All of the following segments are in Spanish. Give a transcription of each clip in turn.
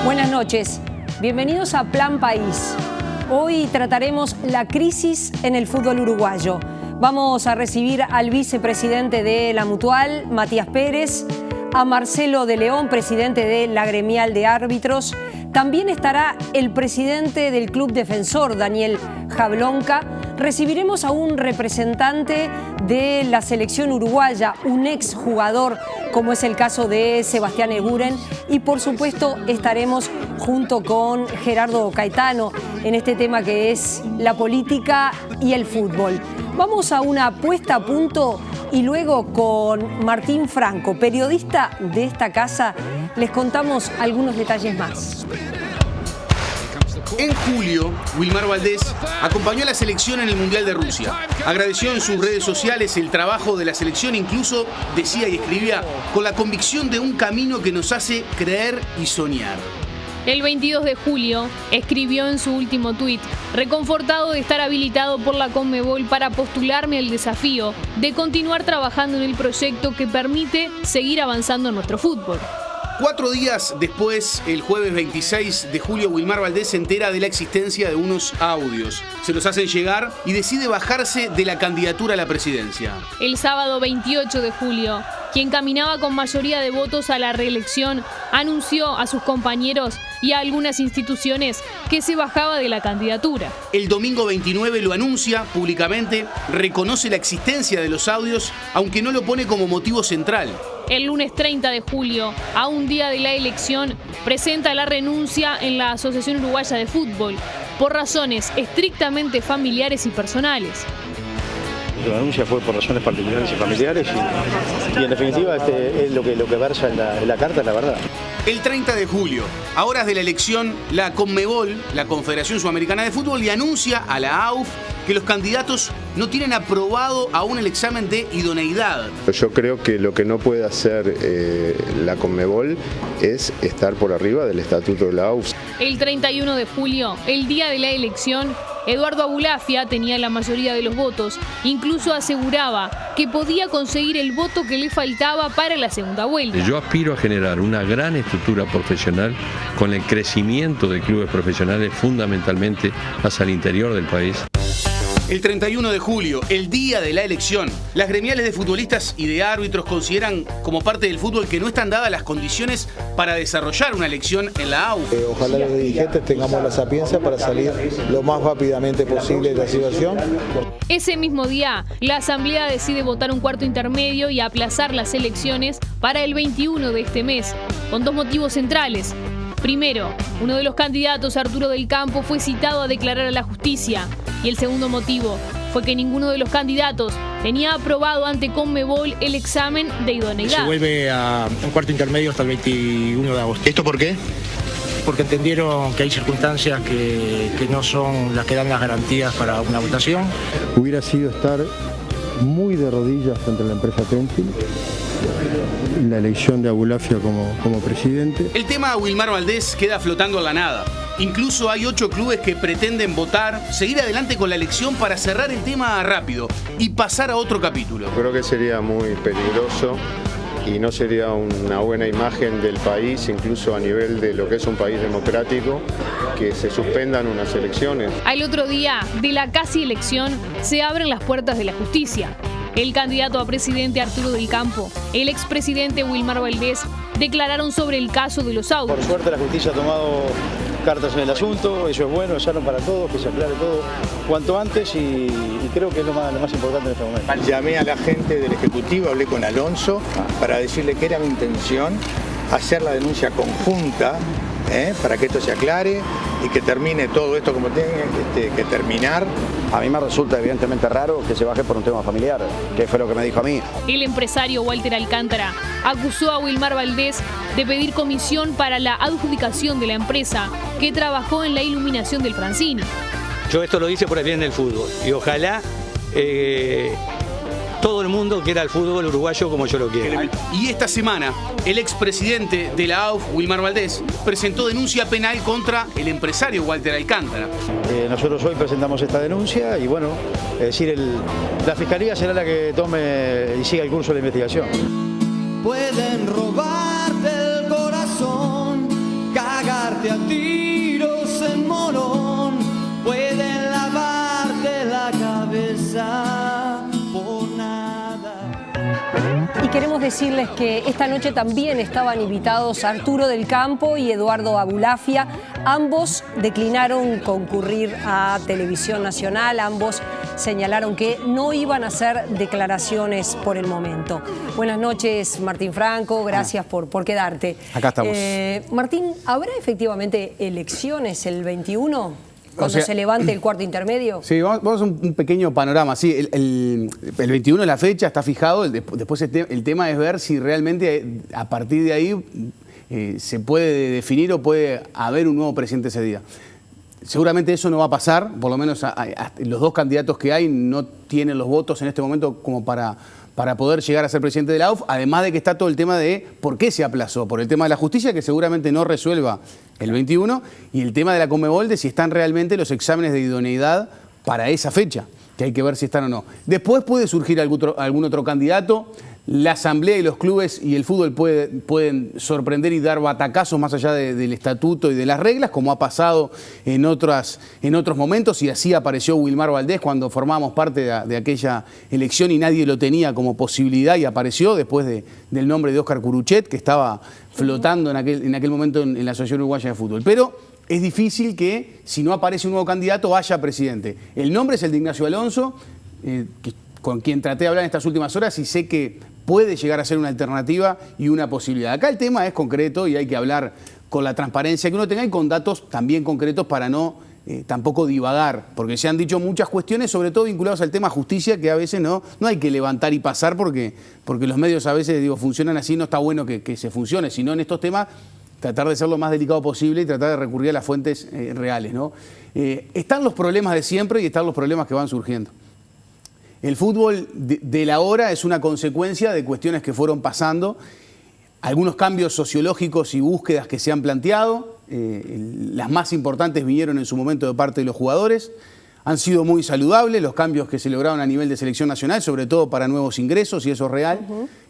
Buenas noches, bienvenidos a Plan País. Hoy trataremos la crisis en el fútbol uruguayo. Vamos a recibir al vicepresidente de la Mutual, Matías Pérez, a Marcelo de León, presidente de la Gremial de Árbitros. También estará el presidente del Club Defensor, Daniel Jablonka. Recibiremos a un representante de la selección uruguaya, un exjugador, como es el caso de Sebastián Eguren. Y por supuesto estaremos junto con Gerardo Caetano en este tema que es la política y el fútbol. Vamos a una puesta a punto y luego con Martín Franco, periodista de esta casa, les contamos algunos detalles más. En julio, Wilmar Valdés acompañó a la selección en el Mundial de Rusia. Agradeció en sus redes sociales el trabajo de la selección, incluso decía y escribía con la convicción de un camino que nos hace creer y soñar. El 22 de julio escribió en su último tuit: reconfortado de estar habilitado por la Conmebol para postularme al desafío de continuar trabajando en el proyecto que permite seguir avanzando en nuestro fútbol. 4 días después, el jueves 26 de julio, Wilmar Valdés se entera de la existencia de unos audios. Se los hacen llegar y decide bajarse de la candidatura a la presidencia. El sábado 28 de julio, quien caminaba con mayoría de votos a la reelección, anunció a sus compañeros y a algunas instituciones que se bajaba de la candidatura. El domingo 29 lo anuncia públicamente, reconoce la existencia de los audios, aunque no lo pone como motivo central. El lunes 30 de julio, a un día de la elección, presenta la renuncia en la Asociación Uruguaya de Fútbol por razones estrictamente familiares y personales. La denuncia fue por razones particulares y familiares y en definitiva es lo que versa en la carta, es la verdad. El 30 de julio, a horas de la elección, la Conmebol, la Confederación Sudamericana de Fútbol, le anuncia a la AUF que los candidatos no tienen aprobado aún el examen de idoneidad. Yo creo que lo que no puede hacer la Conmebol es estar por arriba del estatuto de la AUF. El 31 de julio, el día de la elección, Eduardo Abulafia tenía la mayoría de los votos. Incluso aseguraba que podía conseguir el voto que le faltaba para la segunda vuelta. Yo aspiro a generar una gran estructura profesional con el crecimiento de clubes profesionales fundamentalmente hacia el interior del país. El 31 de julio, el día de la elección, las gremiales de futbolistas y de árbitros consideran como parte del fútbol que no están dadas las condiciones para desarrollar una elección en la AUF. Ojalá los dirigentes tengamos la sapiencia para salir lo más rápidamente posible de la situación. Ese mismo día, la Asamblea decide votar un cuarto intermedio y aplazar las elecciones para el 21 de este mes, con dos motivos centrales. Primero, uno de los candidatos, Arturo del Campo, fue citado a declarar a la justicia. Y el segundo motivo fue que ninguno de los candidatos tenía aprobado ante Conmebol el examen de idoneidad. Se vuelve a un cuarto intermedio hasta el 21 de agosto. ¿Esto por qué? Porque entendieron que hay circunstancias que no son las que dan las garantías para una votación. Hubiera sido estar muy de rodillas ante la empresa Tenfield, la elección de Abulafia como presidente. El tema Wilmar Valdés queda flotando en la nada. Incluso hay 8 clubes que pretenden votar, seguir adelante con la elección para cerrar el tema rápido y pasar a otro capítulo. Creo que sería muy peligroso y no sería una buena imagen del país, incluso a nivel de lo que es un país democrático, que se suspendan unas elecciones. Al otro día de la casi elección se abren las puertas de la justicia. El candidato a presidente Arturo del Campo, el expresidente Wilmar Valdés declararon sobre el caso de los audios. Por suerte la justicia ha tomado cartas en el asunto, eso es bueno, es sano para todos, que se aclare todo cuanto antes y creo que es lo más importante en este momento. Llamé a la gente del Ejecutivo, hablé con Alonso para decirle que era mi intención hacer la denuncia conjunta para que esto se aclare y que termine todo esto como tiene que terminar. A mí me resulta evidentemente raro que se baje por un tema familiar, que fue lo que me dijo a mí. El empresario Walter Alcántara acusó a Wilmar Valdés de pedir comisión para la adjudicación de la empresa que trabajó en la iluminación del Francini. Yo esto lo hice por el bien del fútbol y ojalá todo el mundo quiera el fútbol uruguayo como yo lo quiero. Y esta semana, el expresidente de la AUF, Wilmar Valdés, presentó denuncia penal contra el empresario Walter Alcántara. Nosotros hoy presentamos esta denuncia y bueno, es decir, la Fiscalía será la que tome y siga el curso de la investigación. Pueden robarte el corazón, cagarte decirles que esta noche también estaban invitados Arturo del Campo y Eduardo Abulafia. Ambos declinaron concurrir a Televisión Nacional, ambos señalaron que no iban a hacer declaraciones por el momento. Buenas noches, Martín Franco, gracias por quedarte. Acá estamos. Martín, ¿habrá efectivamente elecciones el 21? Cuando se levante el cuarto intermedio. Sí, vamos a un pequeño panorama. Sí, el 21 es la fecha, está fijado. Después el tema es ver si realmente a partir de ahí se puede definir o puede haber un nuevo presidente ese día. Seguramente eso no va a pasar, por lo menos los dos candidatos que hay no tienen los votos en este momento como para poder llegar a ser presidente de la AUF, además de que está todo el tema de por qué se aplazó, por el tema de la justicia, que seguramente no resuelva el 21, y el tema de la Conmebol, de si están realmente los exámenes de idoneidad para esa fecha, que hay que ver si están o no. Después puede surgir algún otro candidato. La asamblea y los clubes y el fútbol pueden sorprender y dar batacazos más allá del estatuto y de las reglas, como ha pasado en otros momentos, y así apareció Wilmar Valdés cuando formábamos parte de aquella elección y nadie lo tenía como posibilidad, y apareció después del nombre de Óscar Curuchet, que estaba flotando en aquel momento en la Asociación Uruguaya de Fútbol. Pero es difícil que, si no aparece un nuevo candidato, haya presidente. El nombre es el de Ignacio Alonso, con quien traté de hablar en estas últimas horas, y sé que puede llegar a ser una alternativa y una posibilidad. Acá el tema es concreto y hay que hablar con la transparencia que uno tenga y con datos también concretos para no tampoco divagar, porque se han dicho muchas cuestiones, sobre todo vinculadas al tema justicia, que a veces no hay que levantar y pasar porque los medios a veces funcionan así, no está bueno que se funcione, sino en estos temas tratar de ser lo más delicado posible y tratar de recurrir a las fuentes reales, ¿no? Están los problemas de siempre y están los problemas que van surgiendo. El fútbol de la hora es una consecuencia de cuestiones que fueron pasando, algunos cambios sociológicos y búsquedas que se han planteado, las más importantes vinieron en su momento de parte de los jugadores, han sido muy saludables los cambios que se lograron a nivel de selección nacional, sobre todo para nuevos ingresos, y eso es real,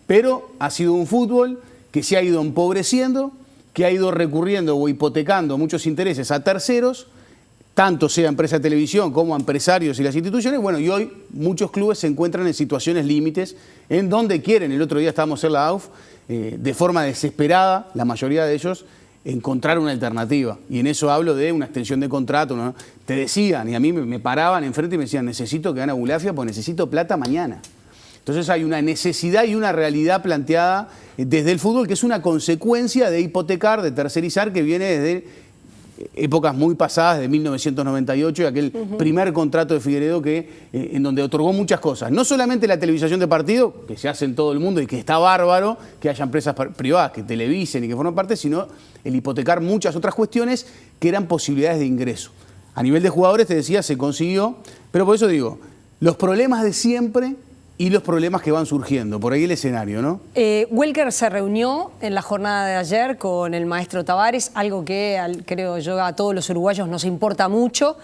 pero ha sido un fútbol que se ha ido empobreciendo, que ha ido recurriendo o hipotecando muchos intereses a terceros, tanto sea empresa de televisión como empresarios y las instituciones. Bueno, y hoy muchos clubes se encuentran en situaciones límites en donde quieren, el otro día estábamos en la AUF, de forma desesperada, la mayoría de ellos, encontrar una alternativa. Y en eso hablo de una extensión de contrato, ¿no? Te decían, y a mí me paraban enfrente y me decían, necesito que gane Abulafia porque necesito plata mañana. Entonces hay una necesidad y una realidad planteada desde el fútbol que es una consecuencia de hipotecar, de tercerizar, que viene desde épocas muy pasadas, de 1998, y aquel primer contrato de Figueiredo en donde otorgó muchas cosas. No solamente la televisación de partido, que se hace en todo el mundo y que está bárbaro, que haya empresas privadas que televisen y que formen parte, sino el hipotecar muchas otras cuestiones que eran posibilidades de ingreso. A nivel de jugadores, te decía, se consiguió, pero por eso digo, los problemas de siempre y los problemas que van surgiendo. Por ahí el escenario, ¿no? Welker se reunió en la jornada de ayer con el maestro Tavares, algo que creo yo a todos los uruguayos nos importa mucho.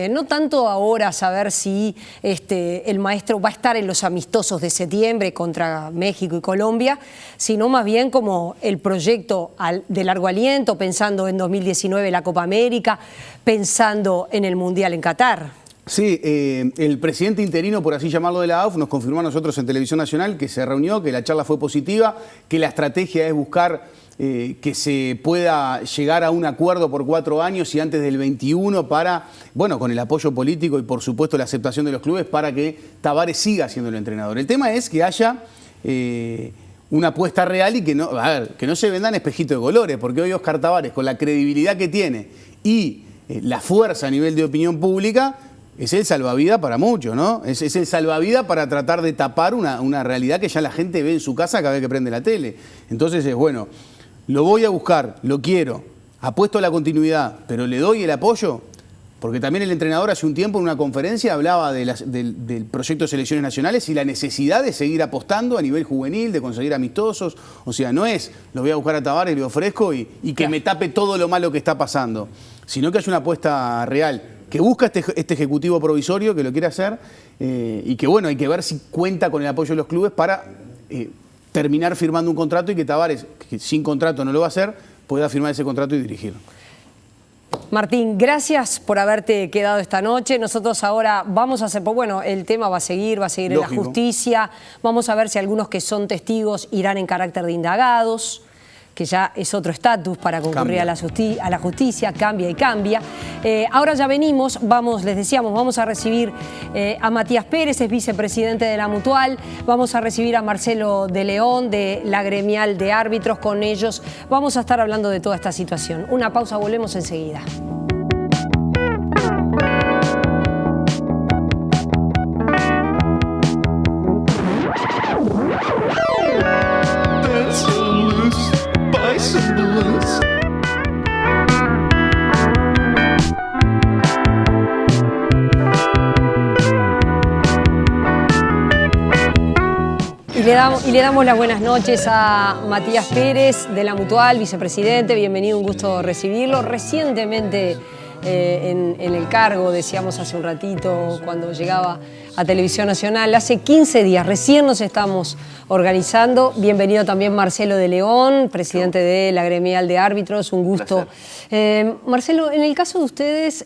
No tanto ahora saber si el maestro va a estar en los amistosos de septiembre contra México y Colombia, sino más bien como el proyecto de largo aliento, pensando en 2019 la Copa América, pensando en el Mundial en Qatar. Sí, el presidente interino, por así llamarlo, de la AUF, nos confirmó a nosotros en Televisión Nacional que se reunió, que la charla fue positiva, que la estrategia es buscar que se pueda llegar a un acuerdo por 4 años y antes del 21 para, bueno, con el apoyo político y por supuesto la aceptación de los clubes para que Tavares siga siendo el entrenador. El tema es que haya una apuesta real y que no se vendan espejitos de colores, porque hoy Óscar Tavares, con la credibilidad que tiene y la fuerza a nivel de opinión pública, es el salvavidas para muchos, ¿no? Es el salvavidas para tratar de tapar una realidad que ya la gente ve en su casa cada vez que prende la tele. Entonces es, bueno, lo voy a buscar, lo quiero, apuesto a la continuidad, pero le doy el apoyo, porque también el entrenador hace un tiempo en una conferencia hablaba del proyecto de selecciones nacionales y la necesidad de seguir apostando a nivel juvenil, de conseguir amistosos. O sea, no es, lo voy a buscar a Tavares, le ofrezco y que me tape todo lo malo que está pasando, sino que haya una apuesta real, que busca este ejecutivo provisorio, que lo quiere hacer, y que bueno, hay que ver si cuenta con el apoyo de los clubes para terminar firmando un contrato y que Tavares, que sin contrato no lo va a hacer, pueda firmar ese contrato y dirigirlo. Martín, gracias por haberte quedado esta noche. Nosotros ahora vamos a hacer, bueno, el tema va a seguir en la justicia. Vamos a ver si algunos que son testigos irán en carácter de indagados, que ya es otro estatus para concurrir a la justicia, cambia y cambia. Ahora ya venimos, les decíamos, vamos a recibir a Matías Pérez, es vicepresidente de la Mutual, vamos a recibir a Marcelo de León, de la Gremial de Árbitros. Con ellos vamos a estar hablando de toda esta situación. Una pausa, volvemos enseguida. Y le damos las buenas noches a Matías Pérez de la Mutual, vicepresidente. Bienvenido, un gusto recibirlo. Recientemente en el cargo, decíamos hace un ratito, cuando llegaba a Televisión Nacional, hace 15 días, recién nos estamos organizando. Bienvenido también Marcelo de León, presidente de la Gremial de Árbitros, un gusto. Marcelo, en el caso de ustedes,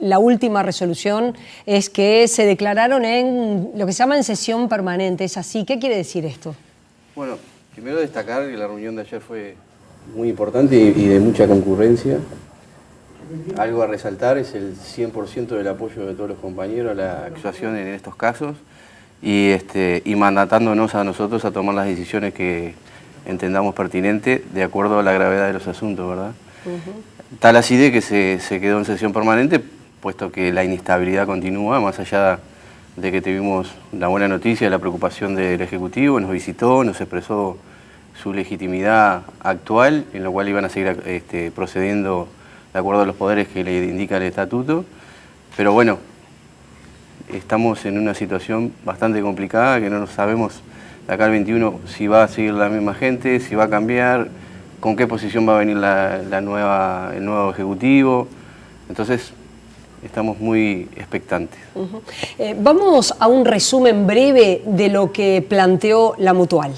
la última resolución es que se declararon en lo que se llama en sesión permanente, ¿es así? ¿Qué quiere decir esto? Bueno, primero destacar que la reunión de ayer fue muy importante y de mucha concurrencia. Algo a resaltar es el 100% del apoyo de todos los compañeros a la actuación en estos casos y mandatándonos a nosotros a tomar las decisiones que entendamos pertinentes de acuerdo a la gravedad de los asuntos, ¿verdad? Tal así de que se quedó en sesión permanente, puesto que la inestabilidad continúa, más allá de que tuvimos la buena noticia de la preocupación del Ejecutivo, nos visitó, nos expresó su legitimidad actual, en lo cual iban a seguir procediendo de acuerdo a los poderes que le indica el estatuto, pero bueno, estamos en una situación bastante complicada, que no sabemos de acá al 21 si va a seguir la misma gente, si va a cambiar, con qué posición va a venir el nuevo Ejecutivo, entonces estamos muy expectantes. Vamos a un resumen breve de lo que planteó la Mutual.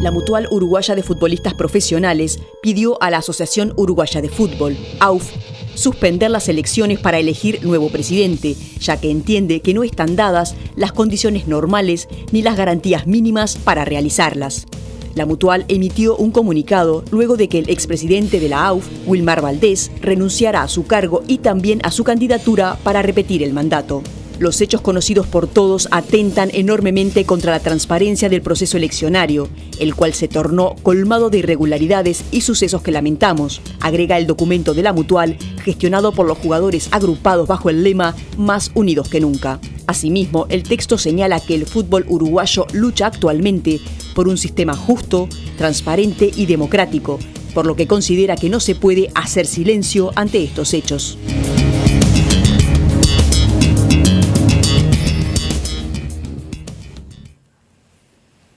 La Mutual Uruguaya de Futbolistas Profesionales pidió a la Asociación Uruguaya de Fútbol, AUF, suspender las elecciones para elegir nuevo presidente, ya que entiende que no están dadas las condiciones normales ni las garantías mínimas para realizarlas. La Mutual emitió un comunicado luego de que el expresidente de la AUF, Wilmar Valdés, renunciara a su cargo y también a su candidatura para repetir el mandato. Los hechos conocidos por todos atentan enormemente contra la transparencia del proceso eleccionario, el cual se tornó colmado de irregularidades y sucesos que lamentamos, agrega el documento de la Mutual, gestionado por los jugadores agrupados bajo el lema Más unidos que nunca. Asimismo, el texto señala que el fútbol uruguayo lucha actualmente por un sistema justo, transparente y democrático, por lo que considera que no se puede hacer silencio ante estos hechos.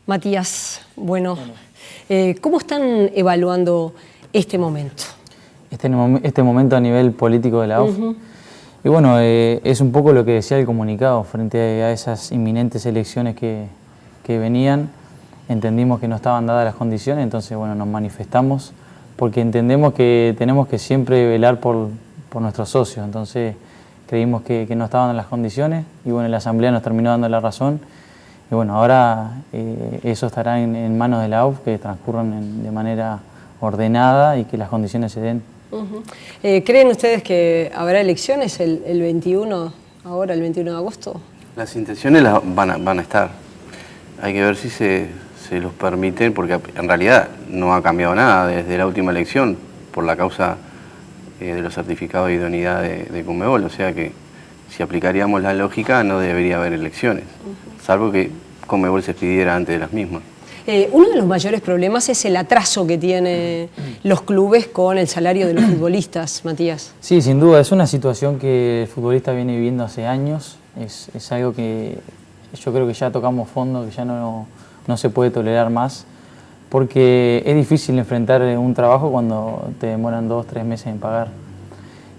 Matías, bueno, ¿cómo están evaluando este momento? Este momento a nivel político de la AUF. Y bueno, es un poco lo que decía el comunicado frente a esas inminentes elecciones que venían. Entendimos que no estaban dadas las condiciones, entonces bueno, nos manifestamos porque entendemos que tenemos que siempre velar por nuestros socios. Entonces creímos que no estaban en las condiciones y bueno, la Asamblea nos terminó dando la razón. Y bueno, ahora eso estará en manos de la AUF, que transcurran de manera ordenada y que las condiciones se den. ¿Creen ustedes que habrá elecciones el 21, ahora el 21 de agosto? Las intenciones van a estar. Hay que ver si se los permiten, porque en realidad no ha cambiado nada desde la última elección por la causa de los certificados de idoneidad de Conmebol. O sea que si aplicaríamos la lógica no debería haber elecciones, salvo que Conmebol se expidiera antes de las mismas. Uno de los mayores problemas es el atraso que tienen los clubes con el salario de los futbolistas, Matías. Sí, sin duda, es una situación que el futbolista viene viviendo hace años, es algo que yo creo que ya tocamos fondo, que ya no se puede tolerar más, porque es difícil enfrentar un trabajo cuando te demoran 2 o 3 meses en pagar.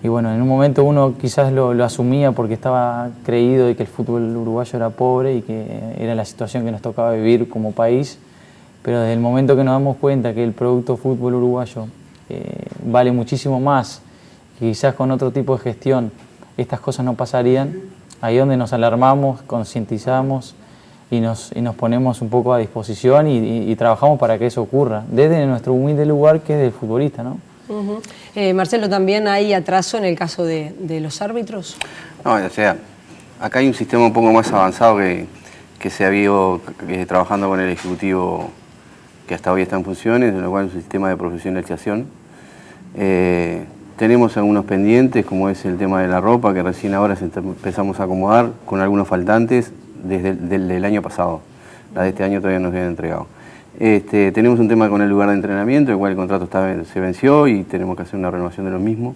Y bueno, en un momento uno quizás lo asumía porque estaba creído de que el fútbol uruguayo era pobre y que era la situación que nos tocaba vivir como país, pero desde el momento que nos damos cuenta que el producto fútbol uruguayo vale muchísimo más, que quizás con otro tipo de gestión estas cosas no pasarían, ahí es donde nos alarmamos, concientizamos y nos ponemos un poco a disposición y trabajamos para que eso ocurra, desde nuestro humilde lugar que es del futbolista, ¿no? Marcelo, ¿también hay atraso en el caso de los árbitros? No, o sea, acá hay un sistema un poco más avanzado que se ha ido trabajando con el Ejecutivo, que hasta hoy está en funciones, en lo cual es un sistema de profesionalización. Tenemos algunos pendientes, como es el tema de la ropa, que recién ahora empezamos a acomodar con algunos faltantes desde el año pasado. La de este año todavía no se habían entregado. Tenemos un tema con el lugar de entrenamiento, el cual el contrato se venció y tenemos que hacer una renovación de lo mismo.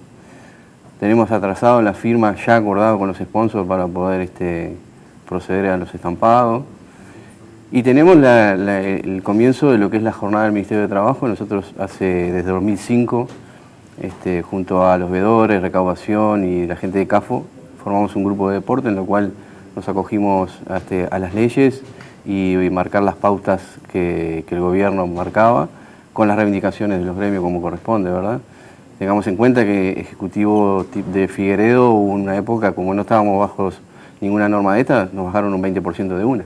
Tenemos atrasado la firma ya acordado con los sponsors para poder proceder a los estampados. Y tenemos el comienzo de lo que es la jornada del Ministerio de Trabajo. Nosotros desde 2005, junto a los veedores, recaudación y la gente de CAFO, formamos un grupo de deporte en lo cual nos acogimos a las leyes y marcar las pautas que el gobierno marcaba con las reivindicaciones de los gremios como corresponde, ¿verdad? Tengamos en cuenta que Ejecutivo de Figueredo hubo una época, como no estábamos bajo ninguna norma de esta, nos bajaron un 20% de una.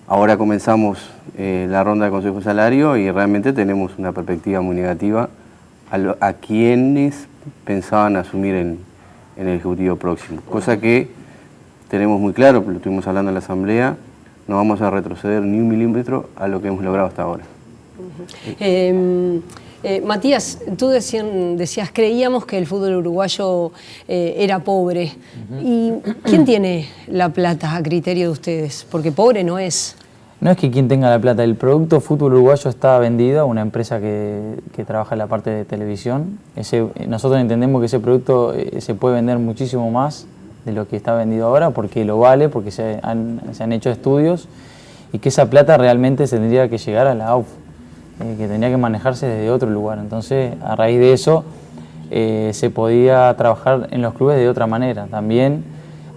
Ahora comenzamos la ronda de Consejo de Salario y realmente tenemos una perspectiva muy negativa a quienes pensaban asumir en el Ejecutivo próximo. Cosa que tenemos muy claro, lo estuvimos hablando en la Asamblea, no vamos a retroceder ni un milímetro a lo que hemos logrado hasta ahora. Matías, tú decías, creíamos que el fútbol uruguayo era pobre. ¿Y quién tiene la plata a criterio de ustedes? Porque pobre no es. No es que quien tenga la plata, el producto fútbol uruguayo está vendido a una empresa que trabaja en la parte de televisión. Nosotros entendemos que ese producto se puede vender muchísimo más de lo que está vendido ahora, porque lo vale, porque se han hecho estudios, y que esa plata realmente se tendría que llegar a la AUF, que tendría que manejarse desde otro lugar. Entonces, a raíz de eso, se podía trabajar en los clubes de otra manera. También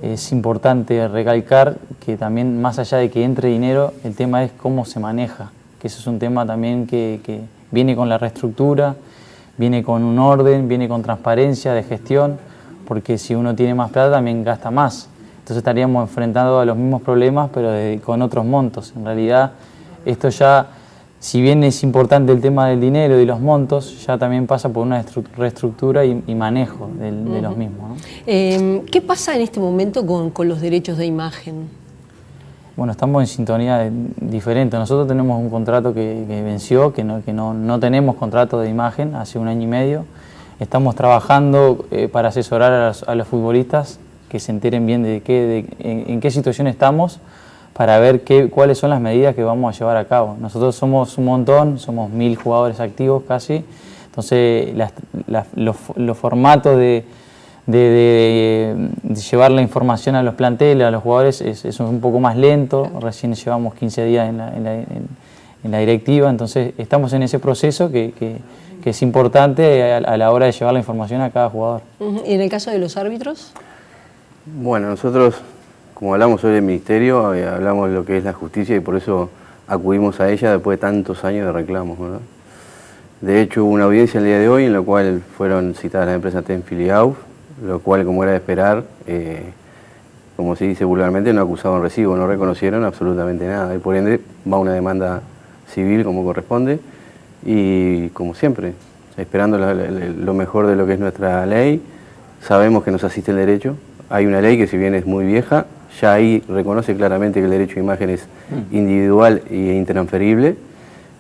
es importante recalcar que también, más allá de que entre dinero, el tema es cómo se maneja, que eso es un tema también que viene con la reestructura, viene con un orden, viene con transparencia de gestión, porque si uno tiene más plata también gasta más. Entonces estaríamos enfrentando a los mismos problemas, pero con otros montos. En realidad, esto ya, si bien es importante el tema del dinero y los montos, ya también pasa por una reestructura y manejo de los mismos, ¿no? ¿Qué pasa en este momento con los derechos de imagen? Bueno, estamos en sintonía diferente. Nosotros tenemos un contrato que venció, que no tenemos contrato de imagen hace 1 año y medio. Estamos trabajando para asesorar a los futbolistas que se enteren bien en qué situación estamos, para ver cuáles son las medidas que vamos a llevar a cabo. Nosotros somos un montón, somos 1000 jugadores activos casi, entonces los formatos de llevar la información a los planteles, a los jugadores, es un poco más lento. Recién llevamos 15 días en la directiva, entonces estamos en ese proceso que es importante a la hora de llevar la información a cada jugador. ¿Y en el caso de los árbitros? Bueno, nosotros, como hablamos hoy del Ministerio, hablamos de lo que es la justicia y por eso acudimos a ella después de tantos años de reclamos, ¿verdad? De hecho, hubo una audiencia el día de hoy en la cual fueron citadas las empresas Tenfield y AUF, lo cual, como era de esperar, como se dice vulgarmente, no acusaban recibo, no reconocieron absolutamente nada y por ende va una demanda civil como corresponde y, como siempre, esperando lo mejor de lo que es nuestra ley. Sabemos que nos asiste el derecho. Hay una ley que, si bien es muy vieja, ya ahí reconoce claramente que el derecho a imagen es individual e intransferible.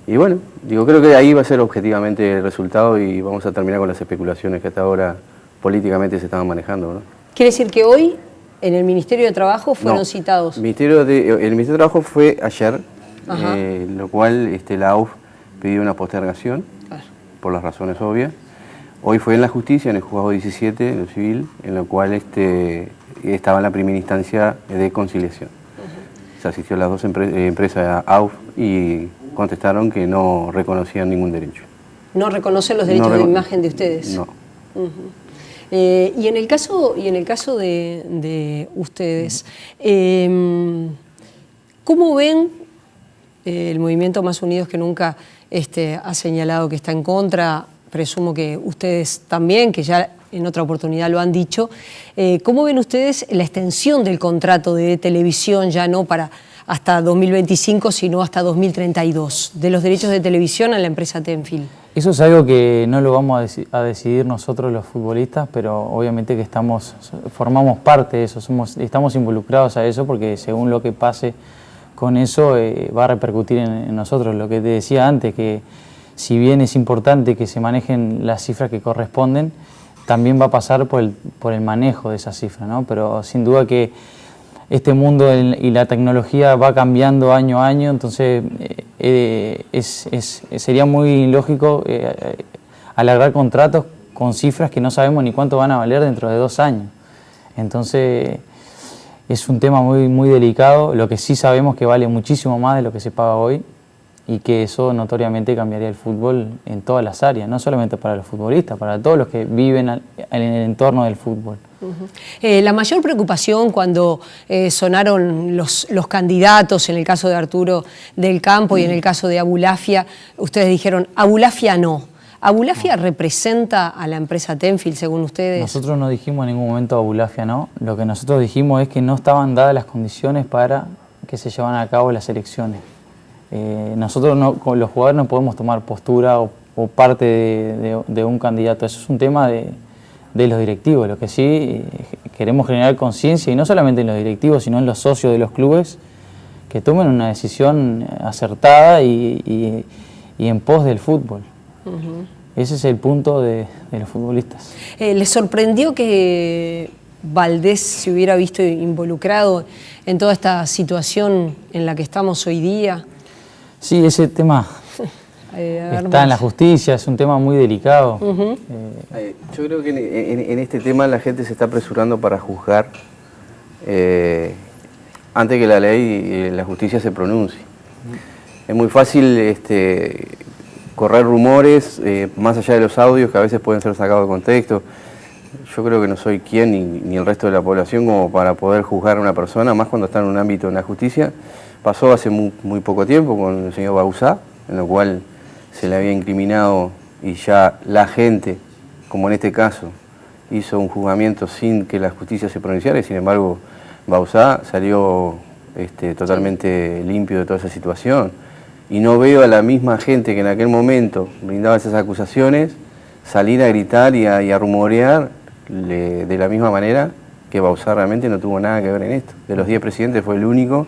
Y bueno, creo que ahí va a ser objetivamente el resultado y vamos a terminar con las especulaciones que hasta ahora políticamente se estaban manejando, ¿no? ¿Quiere decir que hoy en el Ministerio de Trabajo fueron citados? El Ministerio de Trabajo fue ayer, lo cual la AUF pidió una postergación, por las razones obvias. Hoy fue en la justicia, en el juzgado 17, en lo civil, en lo cual estaba en la primera instancia de conciliación. Se asistió a las dos empresas AUF y contestaron que no reconocían ningún derecho. ¿No reconocen los derechos de imagen de ustedes? No. Y en el caso de ustedes, ¿cómo ven el movimiento Más Unidos que Nunca ha señalado que está en contra? Presumo que ustedes también, que ya en otra oportunidad lo han dicho. ¿Cómo ven ustedes la extensión del contrato de televisión, ya no para hasta 2025, sino hasta 2032, de los derechos de televisión a la empresa Tenfield? Eso es algo que no lo vamos a decidir nosotros los futbolistas, pero obviamente que formamos parte de eso, estamos involucrados a eso, porque según lo que pase con eso va a repercutir en nosotros. Lo que te decía antes, que si bien es importante que se manejen las cifras que corresponden, también va a pasar por el manejo de esas cifras, ¿no? Pero sin duda que este mundo y la tecnología va cambiando año a año, entonces sería muy lógico alargar contratos con cifras que no sabemos ni cuánto van a valer dentro de 2 años. Entonces es un tema muy, muy delicado. Lo que sí sabemos que vale muchísimo más de lo que se paga hoy, y que eso notoriamente cambiaría el fútbol en todas las áreas, no solamente para los futbolistas, para todos los que viven en el entorno del fútbol. La mayor preocupación cuando sonaron los candidatos, en el caso de Arturo del Campo y en el caso de Abulafia, ustedes dijeron, Abulafia no. ¿Abulafia representa a la empresa Tenfield, según ustedes? Nosotros no dijimos en ningún momento Abulafia no. Lo que nosotros dijimos es que no estaban dadas las condiciones para que se llevaran a cabo las elecciones. Nosotros con los jugadores no podemos tomar postura o parte de un candidato. Eso es un tema de los directivos. Lo que sí queremos generar conciencia, y no solamente en los directivos, sino en los socios de los clubes, que tomen una decisión acertada y en pos del fútbol. Ese es el punto de los futbolistas. ¿Les sorprendió que Valdés se hubiera visto involucrado en toda esta situación en la que estamos hoy día? Sí, ese tema está en la justicia, es un tema muy delicado. Yo creo que en este tema la gente se está apresurando para juzgar antes que la ley y la justicia se pronuncie. Es muy fácil correr rumores más allá de los audios que a veces pueden ser sacados de contexto. Yo creo que no soy quien ni el resto de la población como para poder juzgar a una persona, más cuando está en un ámbito de la justicia. Pasó hace muy poco tiempo con el señor Bauzá, en lo cual se le había incriminado y ya la gente, como en este caso, hizo un juzgamiento sin que la justicia se pronunciara, y sin embargo Bauzá salió totalmente limpio de toda esa situación. Y no veo a la misma gente que en aquel momento brindaba esas acusaciones salir a gritar y a rumorear de la misma manera que Bauzá realmente no tuvo nada que ver en esto. De los 10 presidentes fue el único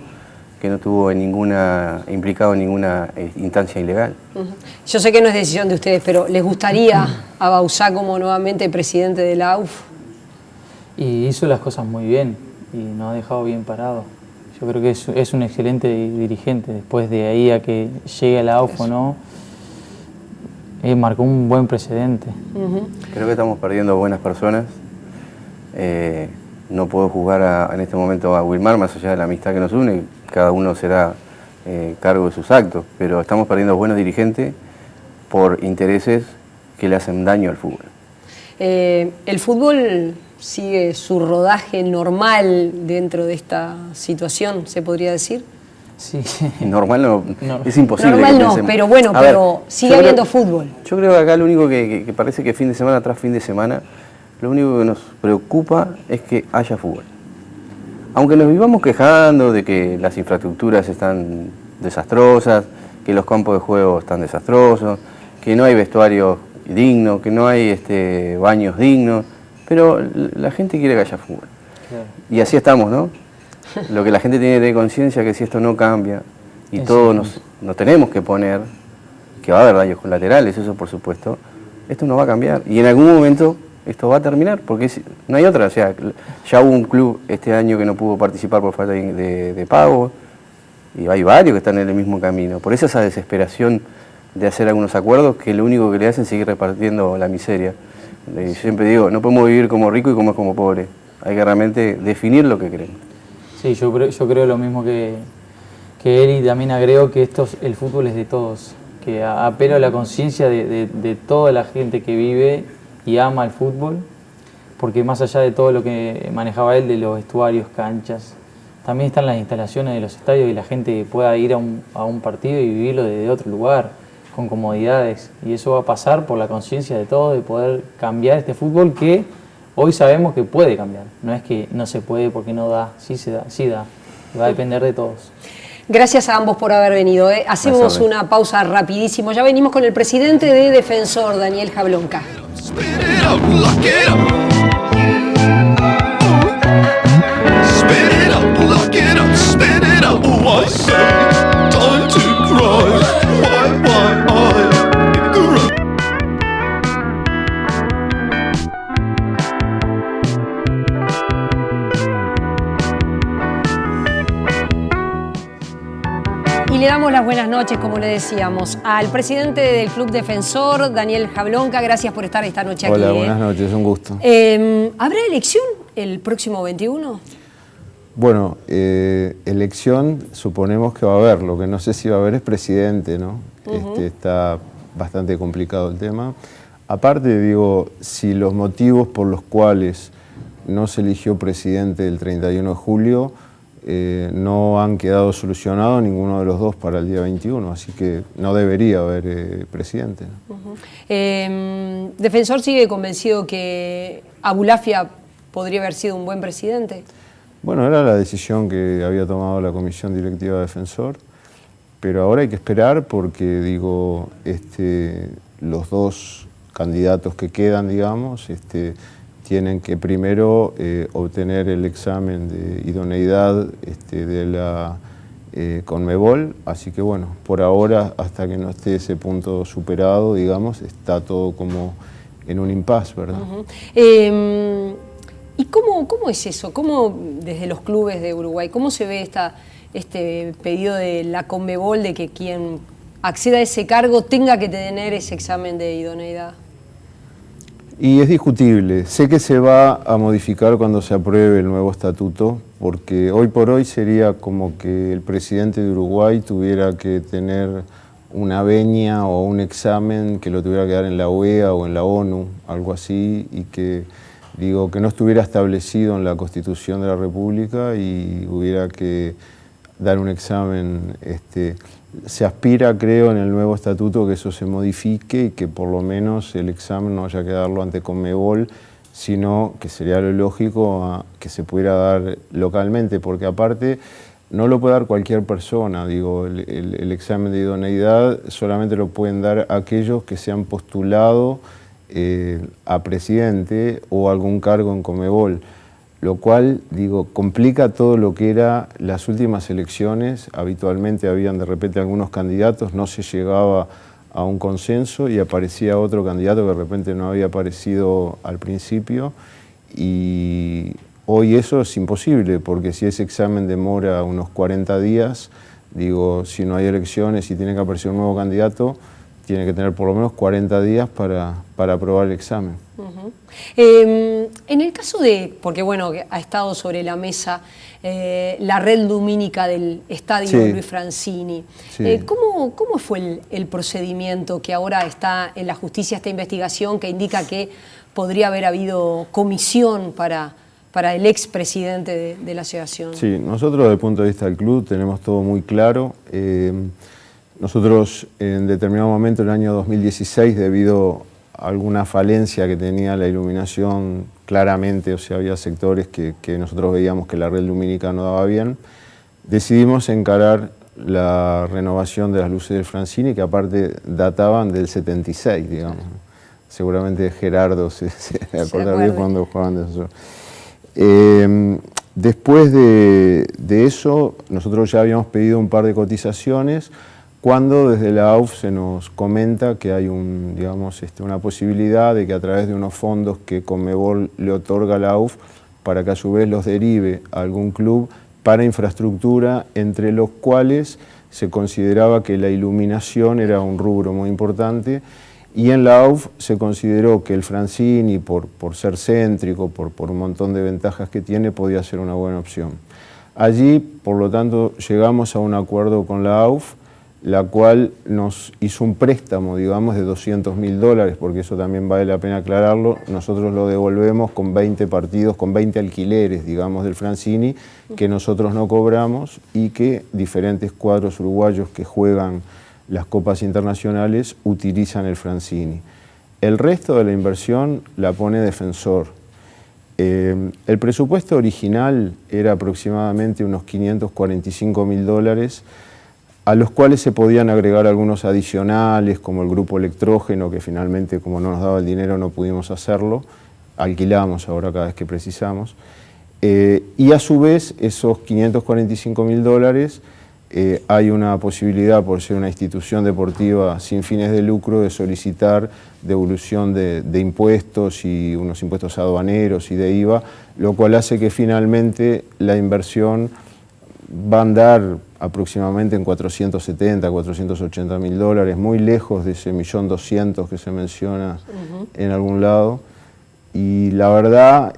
que no estuvo implicado en ninguna instancia ilegal. Yo sé que no es decisión de ustedes, pero ¿les gustaría a Bauzá como nuevamente presidente de la AUF? Y hizo las cosas muy bien y nos ha dejado bien parados. Yo creo que es un excelente dirigente. Después de ahí a que llegue a la AUF o no, marcó un buen precedente. Creo que estamos perdiendo buenas personas. No puedo juzgar en este momento a Wilmar, más allá de la amistad que nos une. Cada uno será cargo de sus actos, pero estamos perdiendo buenos dirigentes por intereses que le hacen daño al fútbol. ¿El fútbol sigue su rodaje normal dentro de esta situación, se podría decir? Sí. Normal no, es imposible. Normal no, pero bueno, sigue habiendo fútbol. Yo creo que acá lo único que parece que fin de semana tras fin de semana, lo único que nos preocupa es que haya fútbol. Aunque nos vivamos quejando de que las infraestructuras están desastrosas, que los campos de juego están desastrosos, que no hay vestuarios dignos, que no hay baños dignos, pero la gente quiere que haya fútbol. Claro. Y así estamos, ¿no? Lo que la gente tiene que tener conciencia es que si esto no cambia y todos nos tenemos que poner, que va a haber daños colaterales, eso por supuesto, esto no va a cambiar. Y en algún momento esto va a terminar, porque no hay otra. O sea, ya hubo un club este año que no pudo participar por falta de pago, y hay varios que están en el mismo camino. Por eso esa desesperación de hacer algunos acuerdos que lo único que le hacen es seguir repartiendo la miseria. Yo siempre digo, no podemos vivir como rico y como pobre. Hay que realmente definir lo que queremos. Sí, yo creo lo mismo que él, y también agrego que el fútbol es de todos. Que apelo a la conciencia de toda la gente que vive y ama el fútbol, porque más allá de todo lo que manejaba él, de los vestuarios, canchas, también están las instalaciones de los estadios y la gente pueda ir a un partido y vivirlo desde otro lugar, con comodidades. Y eso va a pasar por la conciencia de todos, de poder cambiar este fútbol que hoy sabemos que puede cambiar. No es que no se puede porque no da, sí se da, sí da. Va a depender de todos. Gracias a ambos por haber venido. Hacemos una pausa rapidísimo. Ya venimos con el presidente de Defensor, Daniel Jablonka. Y le damos las buenas noches, como le decíamos, al presidente del Club Defensor, Daniel Jablonka. Gracias por estar esta noche aquí. Hola, buenas noches, un gusto. ¿Habrá elección el próximo 21? Bueno, elección suponemos que va a haber. Lo que no sé si va a haber es presidente, ¿no? Está bastante complicado el tema. Aparte, digo, si los motivos por los cuales no se eligió presidente el 31 de julio no han quedado solucionados ninguno de los dos para el día 21, así que no debería haber presidente, ¿no? ¿Defensor sigue convencido que Abulafia podría haber sido un buen presidente? Bueno, era la decisión que había tomado la Comisión Directiva de Defensor, pero ahora hay que esperar porque, digo, los dos candidatos que quedan, digamos, tienen que primero obtener el examen de idoneidad de la Conmebol, así que bueno, por ahora, hasta que no esté ese punto superado, digamos, está todo como en un impasse, ¿verdad? ¿Y cómo es eso? ¿Cómo desde los clubes de Uruguay, cómo se ve este pedido de la Conmebol de que quien acceda a ese cargo tenga que tener ese examen de idoneidad? Y es discutible. Sé que se va a modificar cuando se apruebe el nuevo estatuto, porque hoy por hoy sería como que el presidente de Uruguay tuviera que tener una venia o un examen que lo tuviera que dar en la OEA o en la ONU, algo así, y que, digo, que no estuviera establecido en la Constitución de la República y hubiera que dar un examen. Se aspira, creo, en el nuevo estatuto que eso se modifique y que por lo menos el examen no haya que darlo ante Conmebol, sino que sería lo lógico que se pudiera dar localmente, porque aparte no lo puede dar cualquier persona. Digo, el examen de idoneidad solamente lo pueden dar aquellos que se han postulado a presidente o algún cargo en Conmebol, lo cual, digo, complica todo lo que era las últimas elecciones. Habitualmente habían de repente algunos candidatos, no se llegaba a un consenso y aparecía otro candidato que de repente no había aparecido al principio, y hoy eso es imposible, porque si ese examen demora unos 40 días, digo, si no hay elecciones y tiene que aparecer un nuevo candidato, tiene que tener por lo menos 40 días para aprobar el examen. En el caso de, porque bueno, ha estado sobre la mesa la red lumínica del estadio Luis Francini, ¿cómo fue el procedimiento que ahora está en la justicia, esta investigación que indica que podría haber habido comisión para el expresidente de la asociación? Sí, nosotros desde el punto de vista del club tenemos todo muy claro. Nosotros en determinado momento, en el año 2016, debido a alguna falencia que tenía la iluminación, claramente, o sea, había sectores que nosotros veíamos que la red lumínica no daba bien, decidimos encarar la renovación de las luces del Francini, que aparte databan del 76, digamos. Seguramente Gerardo se acordará bien cuando jugaban de eso. Después de eso, nosotros ya habíamos pedido un par de cotizaciones, cuando desde la AUF se nos comenta que hay una posibilidad de que a través de unos fondos que Conmebol le otorga a la AUF, para que a su vez los derive a algún club para infraestructura, entre los cuales se consideraba que la iluminación era un rubro muy importante, y en la AUF se consideró que el Francini, por ser céntrico, por un montón de ventajas que tiene, podía ser una buena opción. Allí, por lo tanto, llegamos a un acuerdo con la AUF, la cual nos hizo un préstamo, digamos, de $200.000, porque eso también vale la pena aclararlo. Nosotros lo devolvemos con 20 partidos, con 20 alquileres, digamos, del Francini, que nosotros no cobramos y que diferentes cuadros uruguayos que juegan las copas internacionales utilizan el Francini. El resto de la inversión la pone Defensor. El presupuesto original era aproximadamente unos $545.000, a los cuales se podían agregar algunos adicionales, como el grupo electrógeno, que finalmente, como no nos daba el dinero, no pudimos hacerlo. Alquilamos ahora cada vez que precisamos. Y a su vez, esos $545.000, hay una posibilidad, por ser una institución deportiva sin fines de lucro, de solicitar devolución de impuestos y unos impuestos aduaneros y de IVA, lo cual hace que finalmente la inversión va a andar aproximadamente en $470.000, $480.000, muy lejos de ese $1.200.000 que se menciona en algún lado. Y la verdad,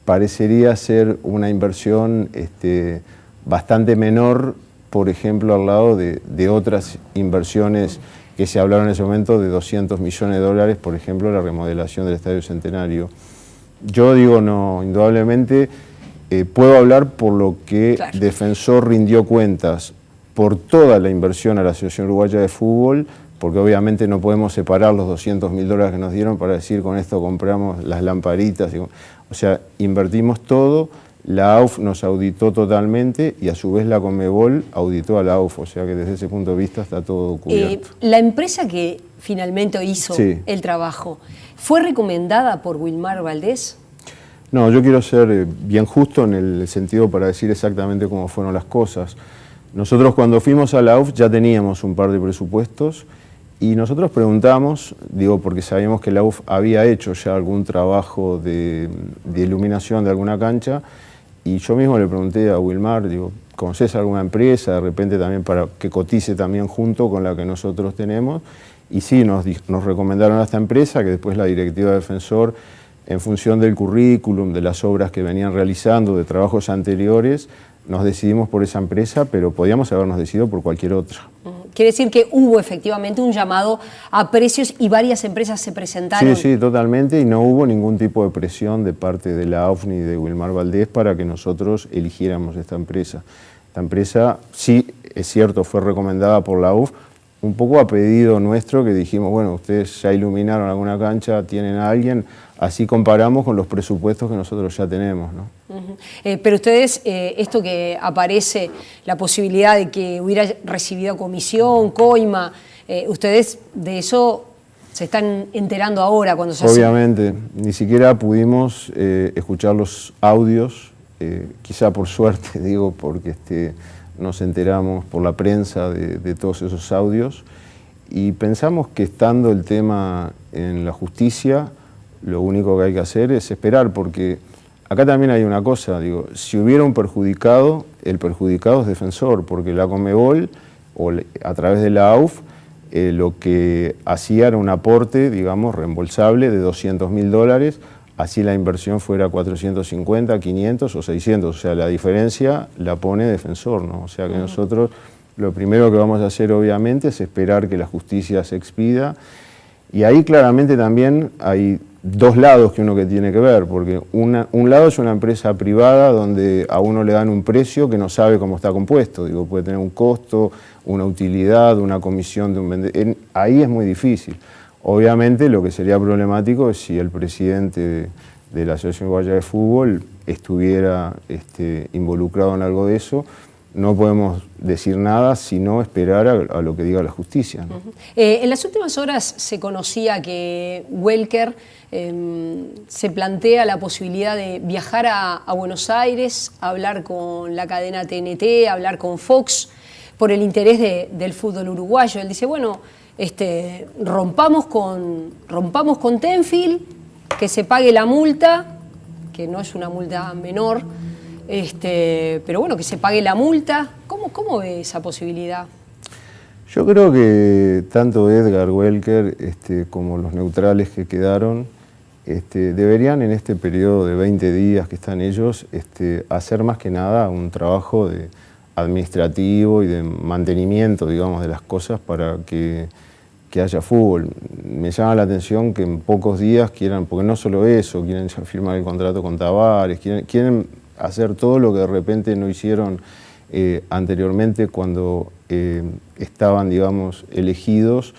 parecería ser una inversión bastante menor, por ejemplo, al lado de otras inversiones que se hablaron en ese momento de $200 millones, por ejemplo, la remodelación del Estadio Centenario. Yo digo, no, indudablemente puedo hablar por lo que claro. Defensor rindió cuentas por toda la inversión a la Asociación Uruguaya de Fútbol, porque obviamente no podemos separar los $200.000 que nos dieron para decir con esto compramos las lamparitas. O sea, invertimos todo, la AUF nos auditó totalmente y a su vez la Conmebol auditó a la AUF, o sea que desde ese punto de vista está todo cubierto. La empresa que finalmente hizo el trabajo, ¿fue recomendada por Wilmar Valdés? No, yo quiero ser bien justo en el sentido para decir exactamente cómo fueron las cosas. Nosotros cuando fuimos a la AUF ya teníamos un par de presupuestos y nosotros preguntamos, digo porque sabíamos que la AUF había hecho ya algún trabajo de iluminación de alguna cancha, y yo mismo le pregunté a Wilmar, digo, ¿conocés alguna empresa de repente también para que cotice también junto con la que nosotros tenemos? Y sí, nos recomendaron a esta empresa, que después la directiva de Defensor, en función del currículum, de las obras que venían realizando, de trabajos anteriores, nos decidimos por esa empresa, pero podíamos habernos decidido por cualquier otra. Quiere decir que hubo efectivamente un llamado a precios y varias empresas se presentaron. Sí, totalmente, y no hubo ningún tipo de presión de parte de la AUF ni de Wilmar Valdés para que nosotros eligiéramos esta empresa. Esta empresa, sí, es cierto, fue recomendada por la AUF, un poco a pedido nuestro, que dijimos, bueno, ustedes ya iluminaron alguna cancha, tienen a alguien, así comparamos con los presupuestos que nosotros ya tenemos, ¿no? Pero ustedes, esto que aparece, la posibilidad de que hubiera recibido comisión, coima, ustedes de eso se están enterando ahora cuando se hace. Obviamente, ni siquiera pudimos escuchar los audios, quizá por suerte, digo, porque nos enteramos por la prensa de todos esos audios y pensamos que estando el tema en la justicia, lo único que hay que hacer es esperar, porque acá también hay una cosa, digo, si hubiera un perjudicado, el perjudicado es Defensor, porque la Conmebol, o a través de la AUF, lo que hacía era un aporte, digamos, reembolsable de $200.000, así la inversión fuera 450, 500 o 600, o sea, la diferencia la pone Defensor, ¿no? O sea que nosotros lo primero que vamos a hacer obviamente es esperar que la justicia se expida, y ahí claramente también hay dos lados que uno que tiene que ver, porque un lado es una empresa privada donde a uno le dan un precio que no sabe cómo está compuesto, digo, puede tener un costo, una utilidad, una comisión de un vendedor, ahí es muy difícil. Obviamente lo que sería problemático es si el presidente de la Asociación Uruguaya de Fútbol estuviera involucrado en algo de eso. No podemos decir nada sino esperar a lo que diga la justicia, ¿no? En las últimas horas se conocía que Welker se plantea la posibilidad de viajar a Buenos Aires, hablar con la cadena TNT, hablar con Fox, por el interés del fútbol uruguayo. Él dice, bueno, rompamos con Tenfield, que se pague la multa, que no es una multa menor, pero bueno, que se pague la multa. ¿Cómo ve esa posibilidad? Yo creo que tanto Edgar Welker como los neutrales que quedaron deberían en este periodo de 20 días que están ellos hacer más que nada un trabajo de administrativo y de mantenimiento, digamos, de las cosas para que haya fútbol. Me llama la atención que en pocos días quieran, porque no solo eso, quieren ya firmar el contrato con Tavares, quieren hacer todo lo que de repente no hicieron anteriormente cuando estaban, digamos, elegidos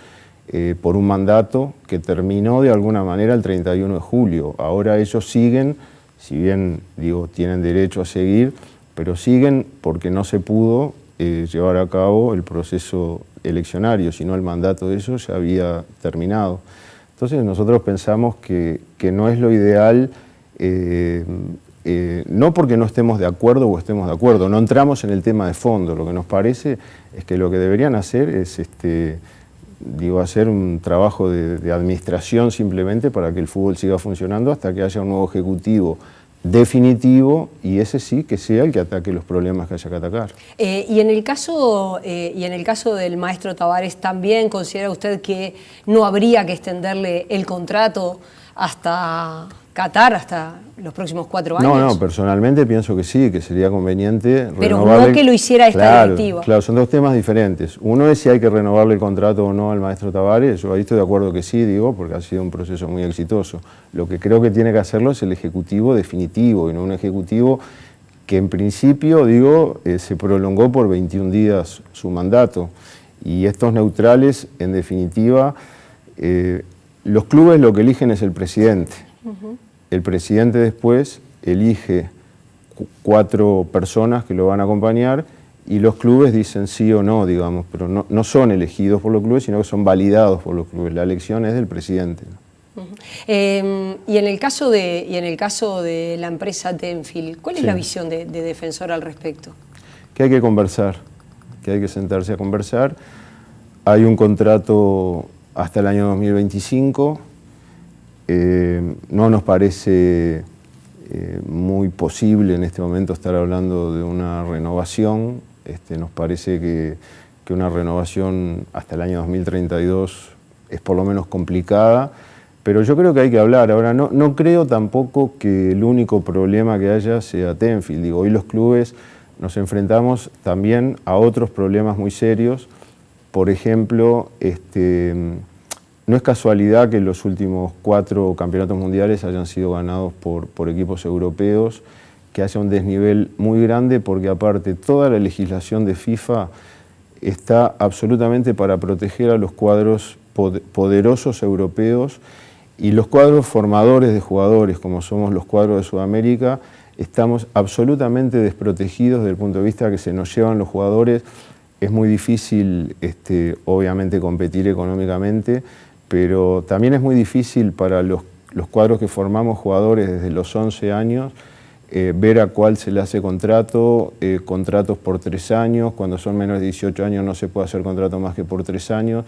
por un mandato que terminó de alguna manera el 31 de julio. Ahora ellos siguen, si bien digo, tienen derecho a seguir, pero siguen porque no se pudo llevar a cabo el proceso eleccionario, sino el mandato de ellos ya había terminado. Entonces nosotros pensamos que no es lo ideal, no porque no estemos de acuerdo o estemos de acuerdo, no entramos en el tema de fondo. Lo que nos parece es que lo que deberían hacer es hacer un trabajo de administración simplemente para que el fútbol siga funcionando hasta que haya un nuevo ejecutivo definitivo, y ese sí que sea el que ataque los problemas que haya que atacar. Y en el caso del maestro Tavares, ¿también considera usted que no habría que extenderle el contrato hasta Qatar, hasta los próximos 4 años? No, personalmente pienso que sí, que sería conveniente pero renovarle. No que lo hiciera esta directiva. Claro, son dos temas diferentes. Uno es si hay que renovarle el contrato o no al maestro Tavares. Yo ahí estoy de acuerdo que sí, digo, porque ha sido un proceso muy exitoso. Lo que creo que tiene que hacerlo es el ejecutivo definitivo, y no un ejecutivo que en principio, digo, se prolongó por 21 días su mandato. Y estos neutrales, en definitiva, los clubes lo que eligen es el presidente. El presidente después elige 4 personas que lo van a acompañar y los clubes dicen sí o no, digamos, pero no son elegidos por los clubes, sino que son validados por los clubes. La elección es del presidente. Y en el caso de la empresa Tenfield, ¿cuál es la visión de Defensor al respecto? Que hay que conversar, que hay que sentarse a conversar. Hay un contrato hasta el año 2025. No nos parece muy posible en este momento estar hablando de una renovación. Nos parece que una renovación hasta el año 2032 es por lo menos complicada, pero yo creo que hay que hablar. Ahora, no creo tampoco que el único problema que haya sea Tenfield. Digo, hoy los clubes nos enfrentamos también a otros problemas muy serios. Por ejemplo, no es casualidad que los últimos 4 campeonatos mundiales hayan sido ganados por equipos europeos, que haya un desnivel muy grande, porque aparte toda la legislación de FIFA está absolutamente para proteger a los cuadros poderosos europeos, y los cuadros formadores de jugadores, como somos los cuadros de Sudamérica, estamos absolutamente desprotegidos desde el punto de vista que se nos llevan los jugadores. Es muy difícil, obviamente, competir económicamente, pero también es muy difícil para los cuadros que formamos jugadores desde los 11 años, ver a cuál se le hace contrato, contratos por 3 años, cuando son menores de 18 años no se puede hacer contrato más que por 3 años.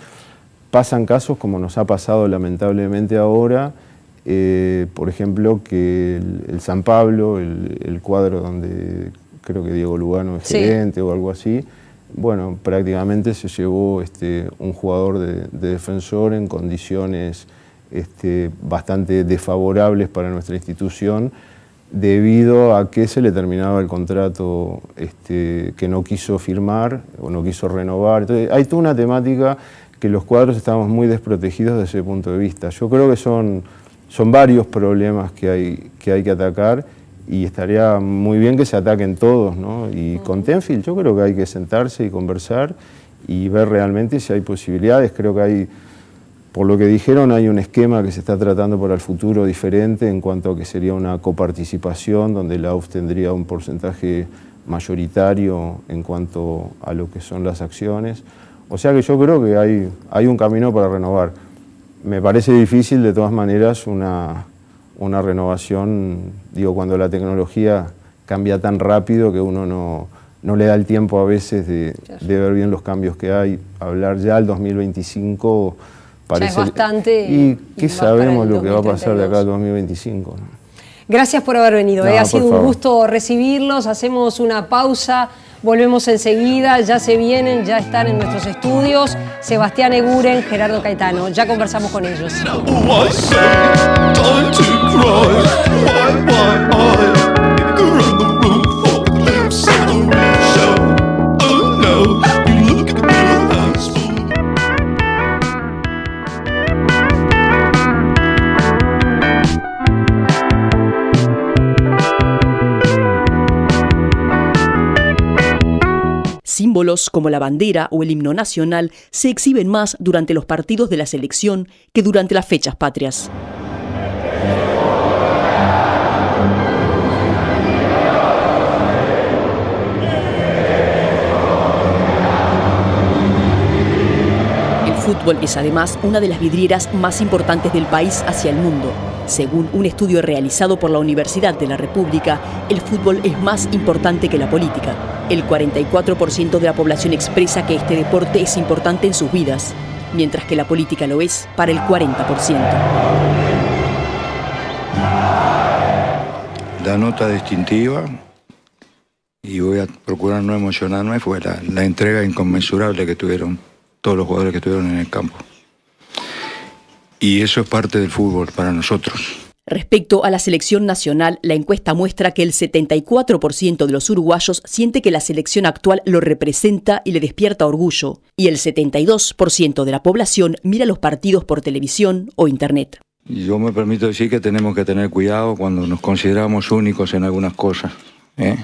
Pasan casos como nos ha pasado lamentablemente ahora, por ejemplo, que el San Pablo, el cuadro donde creo que Diego Lugano es gerente o algo así, bueno, prácticamente se llevó un jugador de Defensor en condiciones bastante desfavorables para nuestra institución, debido a que se le terminaba el contrato que no quiso firmar o no quiso renovar. Entonces, hay toda una temática que los cuadros estamos muy desprotegidos desde ese punto de vista. Yo creo que son varios problemas que hay que atacar, y estaría muy bien que se ataquen todos, ¿no? Y con Tenfield yo creo que hay que sentarse y conversar y ver realmente si hay posibilidades. Creo que hay, por lo que dijeron, hay un esquema que se está tratando para el futuro diferente en cuanto a que sería una coparticipación donde la AUF tendría un porcentaje mayoritario en cuanto a lo que son las acciones. O sea que yo creo que hay un camino para renovar. Me parece difícil de todas maneras una renovación, digo, cuando la tecnología cambia tan rápido que uno no le da el tiempo a veces de ver bien los cambios que hay. Hablar ya al 2025 parece... Ya es bastante. ¿Y qué sabemos lo que va a pasar de acá al 2025? ¿no? Gracias por haber venido. Ha sido un gusto recibirlos. Hacemos una pausa, volvemos enseguida. Ya se vienen, ya están en nuestros estudios Sebastián Eguren, Gerardo Caetano. Ya conversamos con ellos. símbolos como la bandera o el himno nacional se exhiben más durante los partidos de la selección que durante las fechas patrias. El fútbol es además una de las vidrieras más importantes del país hacia el mundo. Según un estudio realizado por la Universidad de la República, el fútbol es más importante que la política. El 44% de la población expresa que este deporte es importante en sus vidas, mientras que la política lo es para el 40%. La nota distintiva, y voy a procurar no emocionarme, fue la entrega inconmensurable que tuvieron todos los jugadores que estuvieron en el campo. Y eso es parte del fútbol para nosotros. Respecto a la selección nacional, la encuesta muestra que el 74% de los uruguayos siente que la selección actual lo representa y le despierta orgullo, y el 72% de la población mira los partidos por televisión o internet. Yo me permito decir que tenemos que tener cuidado cuando nos consideramos únicos en algunas cosas, ¿eh?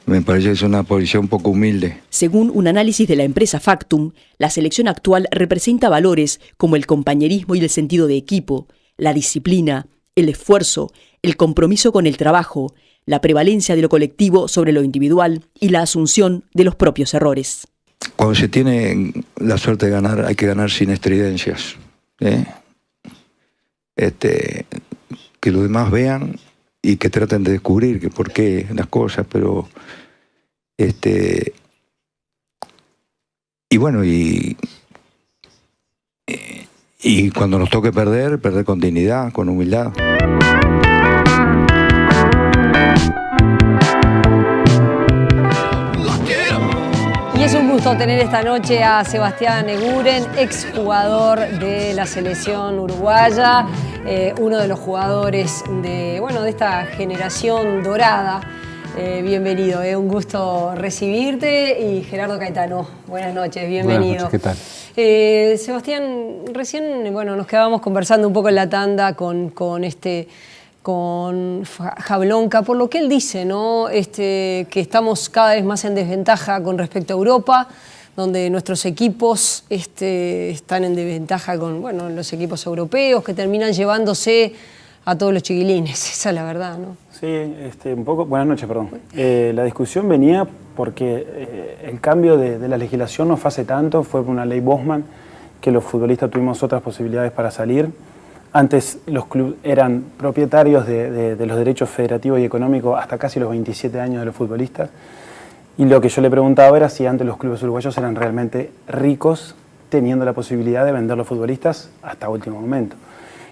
Me parece que es una posición poco humilde. Según un análisis de la empresa Factum, la selección actual representa valores como el compañerismo y el sentido de equipo, la disciplina, el esfuerzo, el compromiso con el trabajo, la prevalencia de lo colectivo sobre lo individual y la asunción de los propios errores. Cuando se tiene la suerte de ganar, hay que ganar sin estridencias, ¿eh? Que los demás vean y que traten de descubrir que por qué las cosas, pero y bueno, y cuando nos toque perder con dignidad, con humildad. Y es un gusto tener esta noche a Sebastián Eguren, exjugador de la selección uruguaya, uno de los jugadores de esta generación dorada. Bienvenido, un gusto recibirte. Y Gerardo Caetano, buenas noches, bienvenido. Buenas noches, ¿qué tal? Sebastián, recién nos quedábamos conversando un poco en la tanda con Jablonka, por lo que él dice, ¿no? Que estamos cada vez más en desventaja con respecto a Europa, donde nuestros equipos están en desventaja con los equipos europeos, que terminan llevándose a todos los chiquilines. Esa es la verdad, ¿no? Sí, un poco. Buenas noches, perdón. La discusión venía porque el cambio de la legislación no fue hace tanto, fue por una ley Bosman, que los futbolistas tuvimos otras posibilidades para salir. Antes los clubes eran propietarios de los derechos federativos y económicos hasta casi los 27 años de los futbolistas. Y lo que yo le preguntaba era si antes los clubes uruguayos eran realmente ricos, teniendo la posibilidad de vender los futbolistas hasta último momento.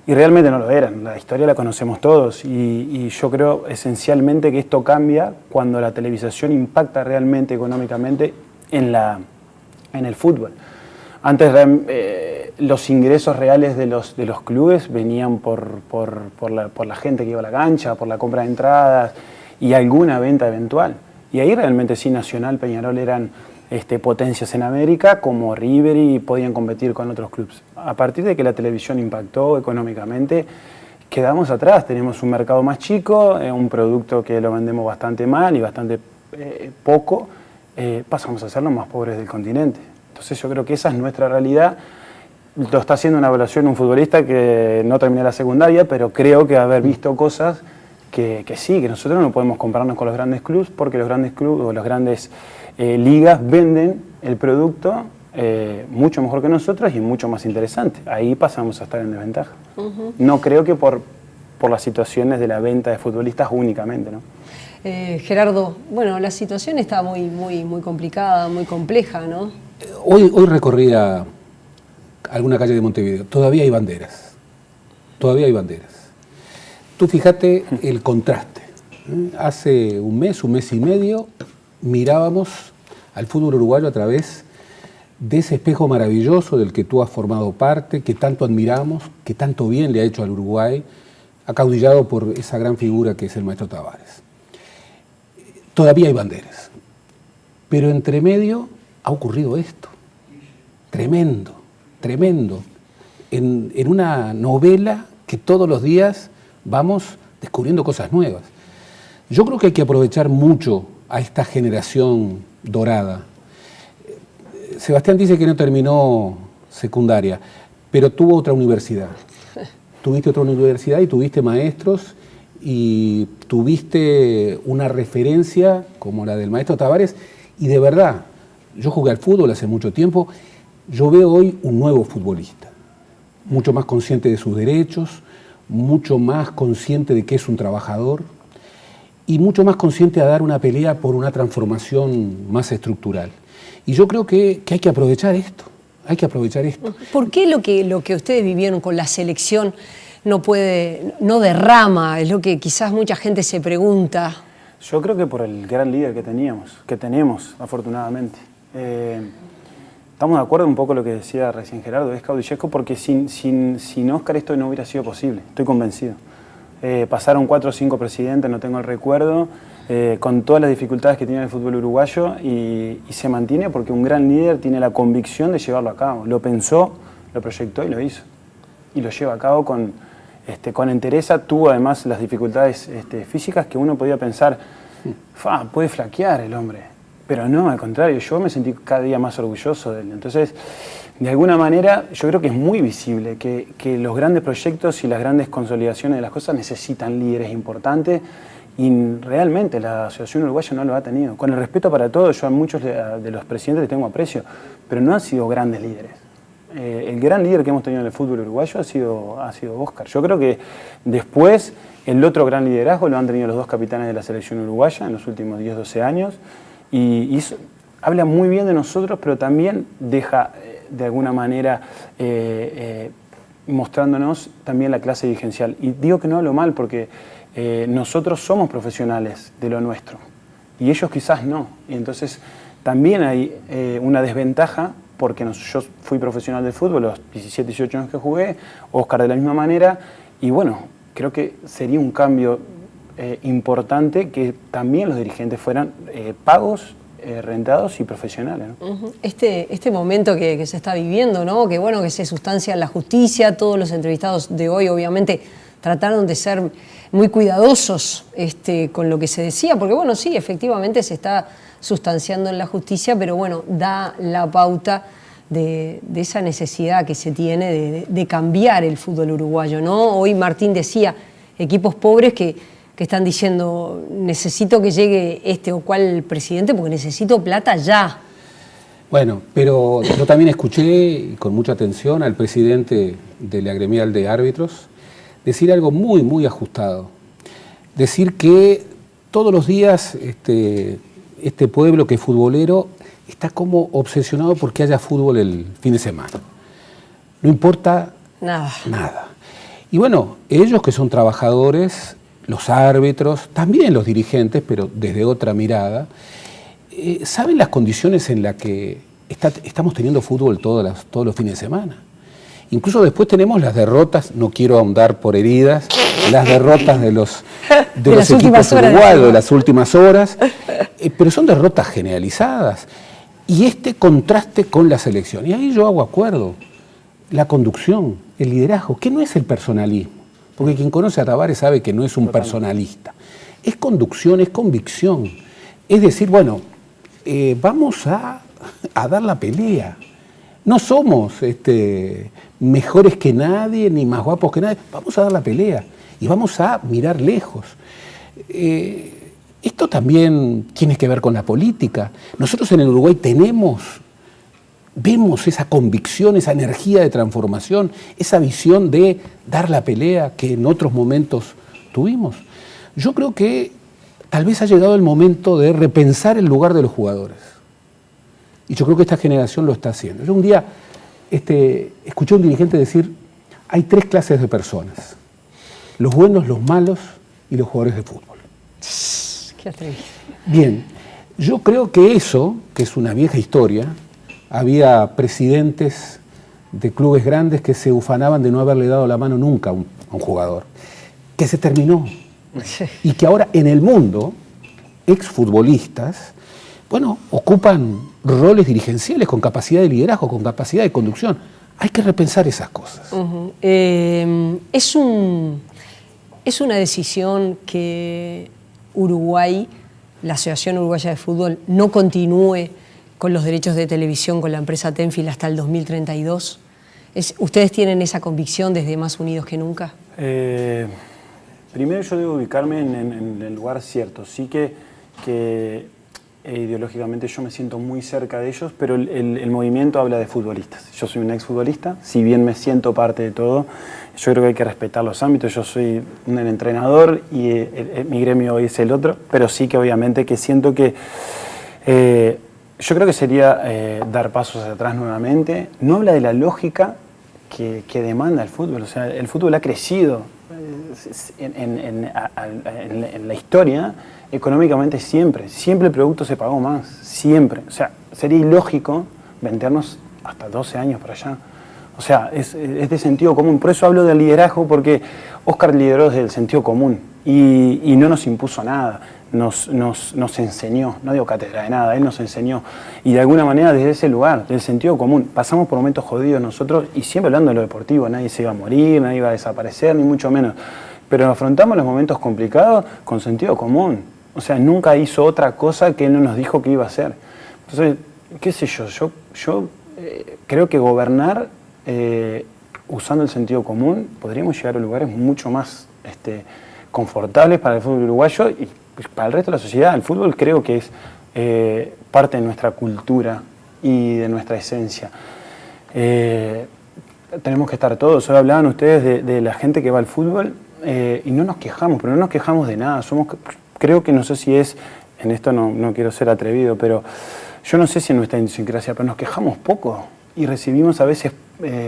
Y realmente no lo eran, la historia la conocemos todos y yo creo esencialmente que esto cambia cuando la televisación impacta realmente económicamente en el fútbol. Antes los ingresos reales de los clubes venían por la gente que iba a la cancha, por la compra de entradas y alguna venta eventual. Y ahí realmente sí, Nacional, Peñarol eran potencias en América, como River, y podían competir con otros clubes. A partir de que la televisión impactó económicamente, quedamos atrás. Tenemos un mercado más chico, un producto que lo vendemos bastante mal y bastante poco. Pasamos a ser los más pobres del continente. Entonces yo creo que esa es nuestra realidad. Lo está haciendo una evaluación un futbolista que no terminó la secundaria, pero creo que haber visto cosas que sí, que nosotros no podemos compararnos con los grandes clubes, porque los grandes clubes o las grandes ligas venden el producto mucho mejor que nosotros y mucho más interesante. Ahí pasamos a estar en desventaja. No creo que por las situaciones de la venta de futbolistas únicamente, ¿no? Gerardo, la situación está muy complicada, muy compleja, ¿no? Hoy recorría alguna calle de Montevideo. Todavía hay banderas. Todavía hay banderas. Tú fíjate el contraste. Hace un mes y medio, mirábamos al fútbol uruguayo a través de ese espejo maravilloso del que tú has formado parte, que tanto admiramos, que tanto bien le ha hecho al Uruguay, acaudillado por esa gran figura que es el maestro Tavares. Todavía hay banderas, pero entre medio ha ocurrido esto, tremendo, en una novela que todos los días vamos descubriendo cosas nuevas. Yo creo que hay que aprovechar mucho a esta generación dorada Sebastián dice que no terminó secundaria, pero tuvo otra universidad. Tuviste otra universidad y tuviste maestros y tuviste una referencia como la del maestro Tavares. Y de verdad, yo jugué al fútbol hace mucho tiempo, yo veo hoy un nuevo futbolista, mucho más consciente de sus derechos, mucho más consciente de que es un trabajador y mucho más consciente de dar una pelea por una transformación más estructural. Y yo creo que hay que aprovechar esto, hay que aprovechar esto. ¿Por qué lo que ustedes vivieron con la selección no derrama? Es lo que quizás mucha gente se pregunta. Yo creo que por el gran líder que tenemos, afortunadamente. Estamos de acuerdo un poco con lo que decía recién Gerardo, es Caudillesco, porque sin Óscar esto no hubiera sido posible, estoy convencido. Pasaron 4 o 5 presidentes, no tengo el recuerdo, con todas las dificultades que tiene el fútbol uruguayo y se mantiene porque un gran líder tiene la convicción de llevarlo a cabo. Lo pensó, lo proyectó y lo hizo. Y lo lleva a cabo con entereza. Tuvo además las dificultades físicas que uno podía pensar, puede flaquear el hombre. Pero no, al contrario, yo me sentí cada día más orgulloso de él. Entonces, de alguna manera, yo creo que es muy visible que los grandes proyectos y las grandes consolidaciones de las cosas necesitan líderes importantes y realmente la Asociación Uruguaya no lo ha tenido. Con el respeto para todos, yo a muchos de los presidentes les tengo aprecio, pero no han sido grandes líderes. El gran líder que hemos tenido en el fútbol uruguayo ha sido Óscar. Yo creo que después el otro gran liderazgo lo han tenido los 2 capitanes de la selección uruguaya en los últimos 10, 12 años. Y eso habla muy bien de nosotros, pero también deja, de alguna manera, mostrándonos también la clase dirigencial. Y digo que no hablo mal porque nosotros somos profesionales de lo nuestro y ellos quizás no. Y entonces también hay una desventaja porque yo fui profesional del fútbol los 17, 18 años que jugué, Óscar de la misma manera, y bueno, creo que sería un cambio importante que también los dirigentes fueran pagos, rentados y profesionales, ¿no? Este momento que se está viviendo, ¿no? Que se sustancia en la justicia, todos los entrevistados de hoy obviamente trataron de ser muy cuidadosos con lo que se decía, porque bueno, sí, efectivamente se está sustanciando en la justicia, pero bueno, da la pauta de esa necesidad que se tiene de cambiar el fútbol uruguayo, ¿no? Hoy Martín decía, equipos pobres que están diciendo, necesito que llegue este o cual presidente porque necesito plata ya. Bueno, pero yo también escuché con mucha atención al presidente de la gremial de árbitros decir algo muy, muy ajustado. Decir que todos los días este pueblo que es futbolero está como obsesionado porque haya fútbol el fin de semana. No importa nada. Y bueno, ellos que son trabajadores, los árbitros, también los dirigentes, pero desde otra mirada, saben las condiciones en las que estamos teniendo fútbol todos los fines de semana. Incluso después tenemos las derrotas, no quiero ahondar por heridas, las derrotas de los equipos uruguayos de las últimas horas, pero son derrotas generalizadas. Y este contraste con la selección, y ahí yo hago acuerdo, la conducción, el liderazgo, que no es el personalismo. Porque quien conoce a Tavares sabe que no es un personalista. Es conducción, es convicción. Es decir, bueno, vamos a dar la pelea. No somos mejores que nadie, ni más guapos que nadie. Vamos a dar la pelea y vamos a mirar lejos. Esto también tiene que ver con la política. Nosotros en el Uruguay vemos esa convicción, esa energía de transformación, esa visión de dar la pelea que en otros momentos tuvimos. Yo creo que tal vez ha llegado el momento de repensar el lugar de los jugadores. Y yo creo que esta generación lo está haciendo. Yo un día escuché a un dirigente decir, hay 3 clases de personas. Los buenos, los malos y los jugadores de fútbol. Qué atrevido. Bien, yo creo que eso, que es una vieja historia, había presidentes de clubes grandes que se ufanaban de no haberle dado la mano nunca a un jugador, que se terminó. Y que ahora en el mundo, exfutbolistas, bueno, ocupan roles dirigenciales con capacidad de liderazgo, con capacidad de conducción. Hay que repensar esas cosas. Es una decisión que Uruguay, la Asociación Uruguaya de Fútbol, no continúe con los derechos de televisión con la empresa Tenfield hasta el 2032? ¿Ustedes tienen esa convicción desde Más Unidos que Nunca? Primero yo debo ubicarme en el lugar cierto. Sí que ideológicamente yo me siento muy cerca de ellos, pero el movimiento habla de futbolistas. Yo soy un exfutbolista, si bien me siento parte de todo, yo creo que hay que respetar los ámbitos. Yo soy un entrenador y mi gremio hoy es el otro, pero sí que obviamente que siento que yo creo que sería dar pasos atrás nuevamente. No habla de la lógica que demanda el fútbol. O sea, el fútbol ha crecido en la historia económicamente siempre. Siempre el producto se pagó más, siempre. O sea, sería ilógico vendernos hasta 12 años por allá. O sea, es de sentido común. Por eso hablo del liderazgo, porque Oscar lideró desde el sentido común y no nos impuso nada. Nos enseñó, no digo cátedra de nada, él nos enseñó. Y de alguna manera desde ese lugar, del sentido común, pasamos por momentos jodidos nosotros, y siempre hablando de lo deportivo, nadie se iba a morir, nadie iba a desaparecer, ni mucho menos. Pero afrontamos los momentos complicados con sentido común. O sea, nunca hizo otra cosa que él no nos dijo que iba a hacer. Entonces, qué sé yo creo que gobernar usando el sentido común podríamos llegar a lugares mucho más confortables para el fútbol uruguayo y para el resto de la sociedad. El fútbol creo que es parte de nuestra cultura y de nuestra esencia. Tenemos que estar todos. Hoy hablaban ustedes de la gente que va al fútbol y no nos quejamos, pero no nos quejamos de nada. Creo que no sé si es, en esto no quiero ser atrevido, pero yo no sé si en nuestra idiosincrasia, pero nos quejamos poco y recibimos a veces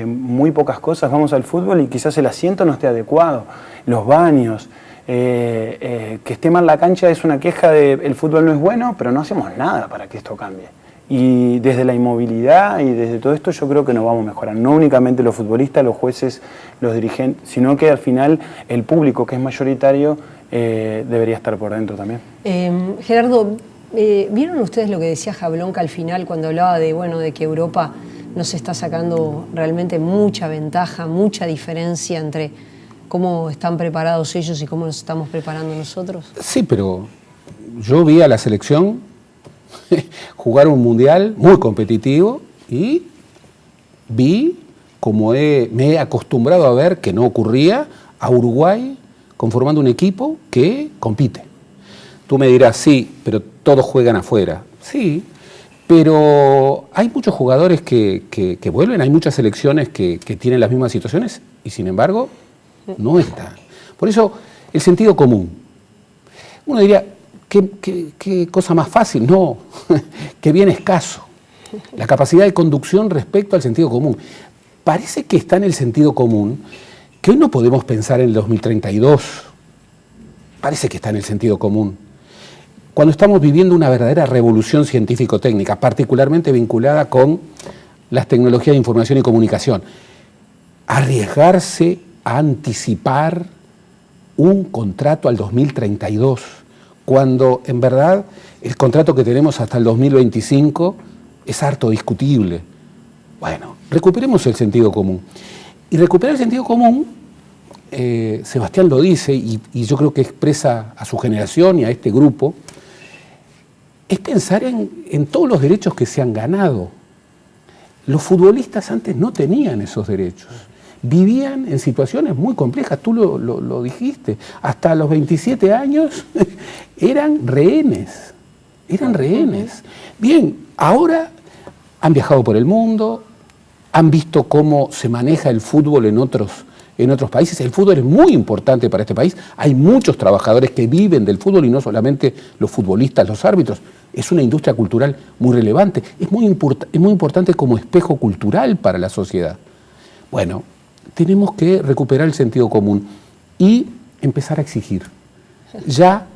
muy pocas cosas. Vamos al fútbol y quizás el asiento no esté adecuado, los baños. Que esté mal la cancha es una queja de el fútbol no es bueno, pero no hacemos nada para que esto cambie. Y desde la inmovilidad y desde todo esto yo creo que nos vamos a mejorar. No únicamente los futbolistas, los jueces, los dirigentes, sino que al final el público, que es mayoritario, debería estar por dentro también. Gerardo, ¿vieron ustedes lo que decía Jablonka al final cuando hablaba de que Europa nos está sacando realmente mucha ventaja, mucha diferencia entre cómo están preparados ellos y cómo nos estamos preparando nosotros? Sí, pero yo vi a la selección jugar un mundial muy competitivo y vi, como me he acostumbrado a ver que no ocurría, a Uruguay conformando un equipo que compite. Tú me dirás, sí, pero todos juegan afuera. Sí, pero hay muchos jugadores que vuelven, hay muchas selecciones que tienen las mismas situaciones y sin embargo no está. Por eso, el sentido común. Uno diría, ¿qué cosa más fácil? No, que bien escaso. La capacidad de conducción respecto al sentido común. Parece que está en el sentido común, que hoy no podemos pensar en el 2032. Parece que está en el sentido común. Cuando estamos viviendo una verdadera revolución científico-técnica, particularmente vinculada con las tecnologías de información y comunicación, arriesgarse a anticipar un contrato al 2032, cuando en verdad el contrato que tenemos hasta el 2025 es harto discutible. Bueno, recuperemos el sentido común. Y recuperar el sentido común, Sebastián lo dice, y yo creo que expresa a su generación y a este grupo, es pensar en todos los derechos que se han ganado. Los futbolistas antes no tenían esos derechos. Vivían en situaciones muy complejas, tú lo dijiste, hasta los 27 años eran rehenes, Bien, ahora han viajado por el mundo, han visto cómo se maneja el fútbol en otros países. El fútbol es muy importante para este país, hay muchos trabajadores que viven del fútbol y no solamente los futbolistas, los árbitros. Es una industria cultural muy relevante, es muy importante como espejo cultural para la sociedad. Bueno, tenemos que recuperar el sentido común y empezar a exigir. Ya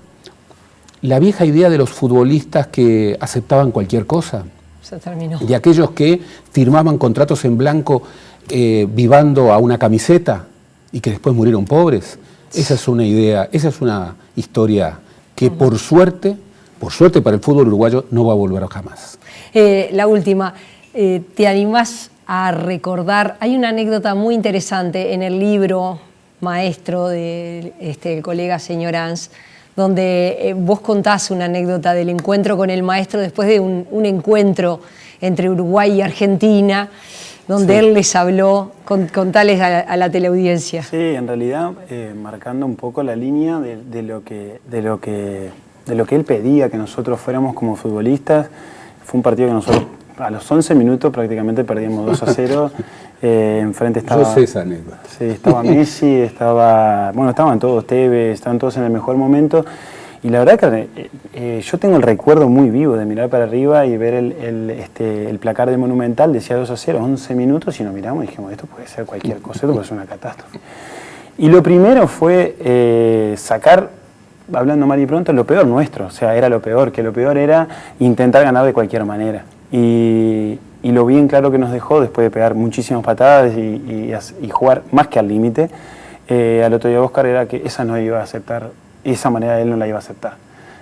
la vieja idea de los futbolistas que aceptaban cualquier cosa, se terminó. De aquellos que firmaban contratos en blanco vivando a una camiseta y que después murieron pobres, esa es una idea, esa es una historia que por suerte para el fútbol uruguayo no va a volver jamás. La última, ¿te animás a recordar? Hay una anécdota muy interesante en el libro maestro del colega señor Ans, donde vos contás una anécdota del encuentro con el maestro después de un encuentro entre Uruguay y Argentina, donde él les habló, contales a la teleaudiencia. Sí, en realidad marcando un poco la línea de lo que él pedía que nosotros fuéramos como futbolistas. Fue un partido que nosotros a los 11 minutos prácticamente perdimos 2-0. Enfrente estaba... Yo sé esa anécdota. Sí, estaba Messi, estaban todos, Tevez, estaban todos en el mejor momento. Y la verdad que yo tengo el recuerdo muy vivo de mirar para arriba y ver el placar de Monumental, decía 2-0, 11 minutos, y nos miramos y dijimos, esto puede ser cualquier cosa, esto puede ser una catástrofe. Y lo primero fue sacar, hablando mal y pronto, lo peor nuestro, o sea, era lo peor era intentar ganar de cualquier manera. Y lo bien claro que nos dejó, después de pegar muchísimas patadas y jugar más que al límite, al otro día Óscar, era que esa no iba a aceptar. Esa manera él no la iba a aceptar,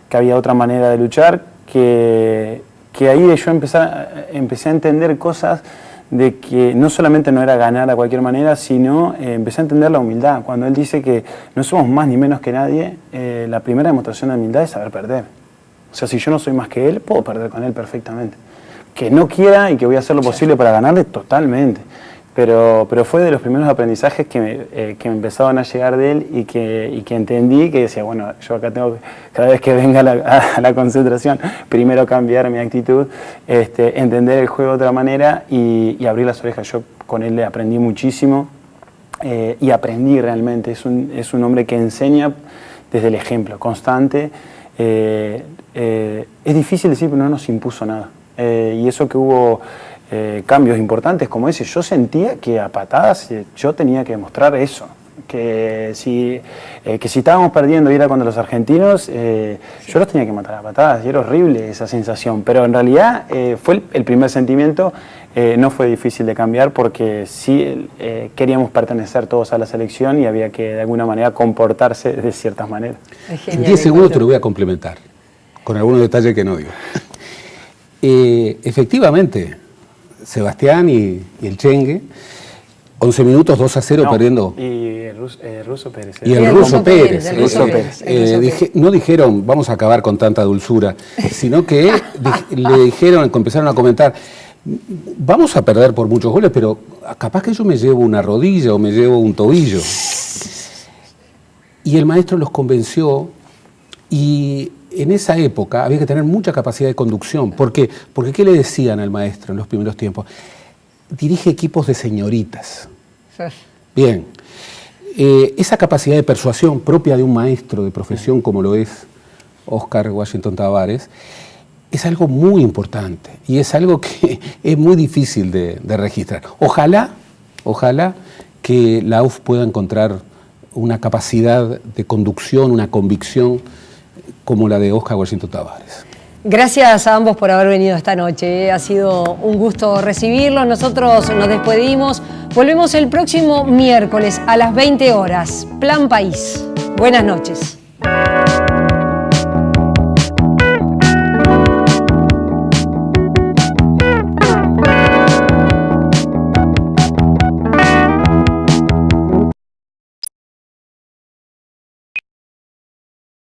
que había otra manera de luchar, que ahí yo empecé a entender cosas de que no solamente no era ganar a cualquier manera, sino empecé a entender la humildad. Cuando él dice que no somos más ni menos que nadie, la primera demostración de humildad es saber perder. O sea, si yo no soy más que él, puedo perder con él perfectamente. Que no quiera y que voy a hacer lo posible para ganarle, totalmente. Pero fue de los primeros aprendizajes que me empezaban a llegar de él y que entendí, que decía, bueno, yo acá tengo, cada vez que venga a la concentración, primero cambiar mi actitud, entender el juego de otra manera y abrir las orejas. Yo con él le aprendí muchísimo y aprendí realmente. Es un hombre que enseña desde el ejemplo constante. Es difícil decir, pero no nos impuso nada. Y eso que hubo... cambios importantes como ese, yo sentía que a patadas yo tenía que demostrar eso, que si estábamos perdiendo y era contra los argentinos, yo los tenía que matar a patadas, y era horrible esa sensación, pero en realidad fue el primer sentimiento. No fue difícil de cambiar porque sí queríamos pertenecer todos a la selección y había que de alguna manera comportarse de ciertas maneras. En 10 segundos te lo voy a complementar con algunos detalles que no digo. Efectivamente, Sebastián y el Chengue, 11 minutos, 2-0 perdiendo. Y el Ruso Pérez. Y el Ruso Pérez. No dijeron, vamos a acabar con tanta dulzura, sino que le dijeron, empezaron a comentar, vamos a perder por muchos goles, pero capaz que yo me llevo una rodilla o me llevo un tobillo. Y el maestro los convenció y... En esa época había que tener mucha capacidad de conducción. ¿Por qué? Porque ¿qué le decían al maestro en los primeros tiempos? Dirige equipos de señoritas. Bien. Esa capacidad de persuasión propia de un maestro de profesión como lo es Óscar Washington Tabárez es algo muy importante y es algo que es muy difícil de registrar. Ojalá que la AUF pueda encontrar una capacidad de conducción, una convicción como la de Óscar Washington Tabárez. Gracias a ambos por haber venido esta noche. Ha sido un gusto recibirlos. Nosotros nos despedimos. Volvemos el próximo miércoles a las 20 horas. Plan País. Buenas noches.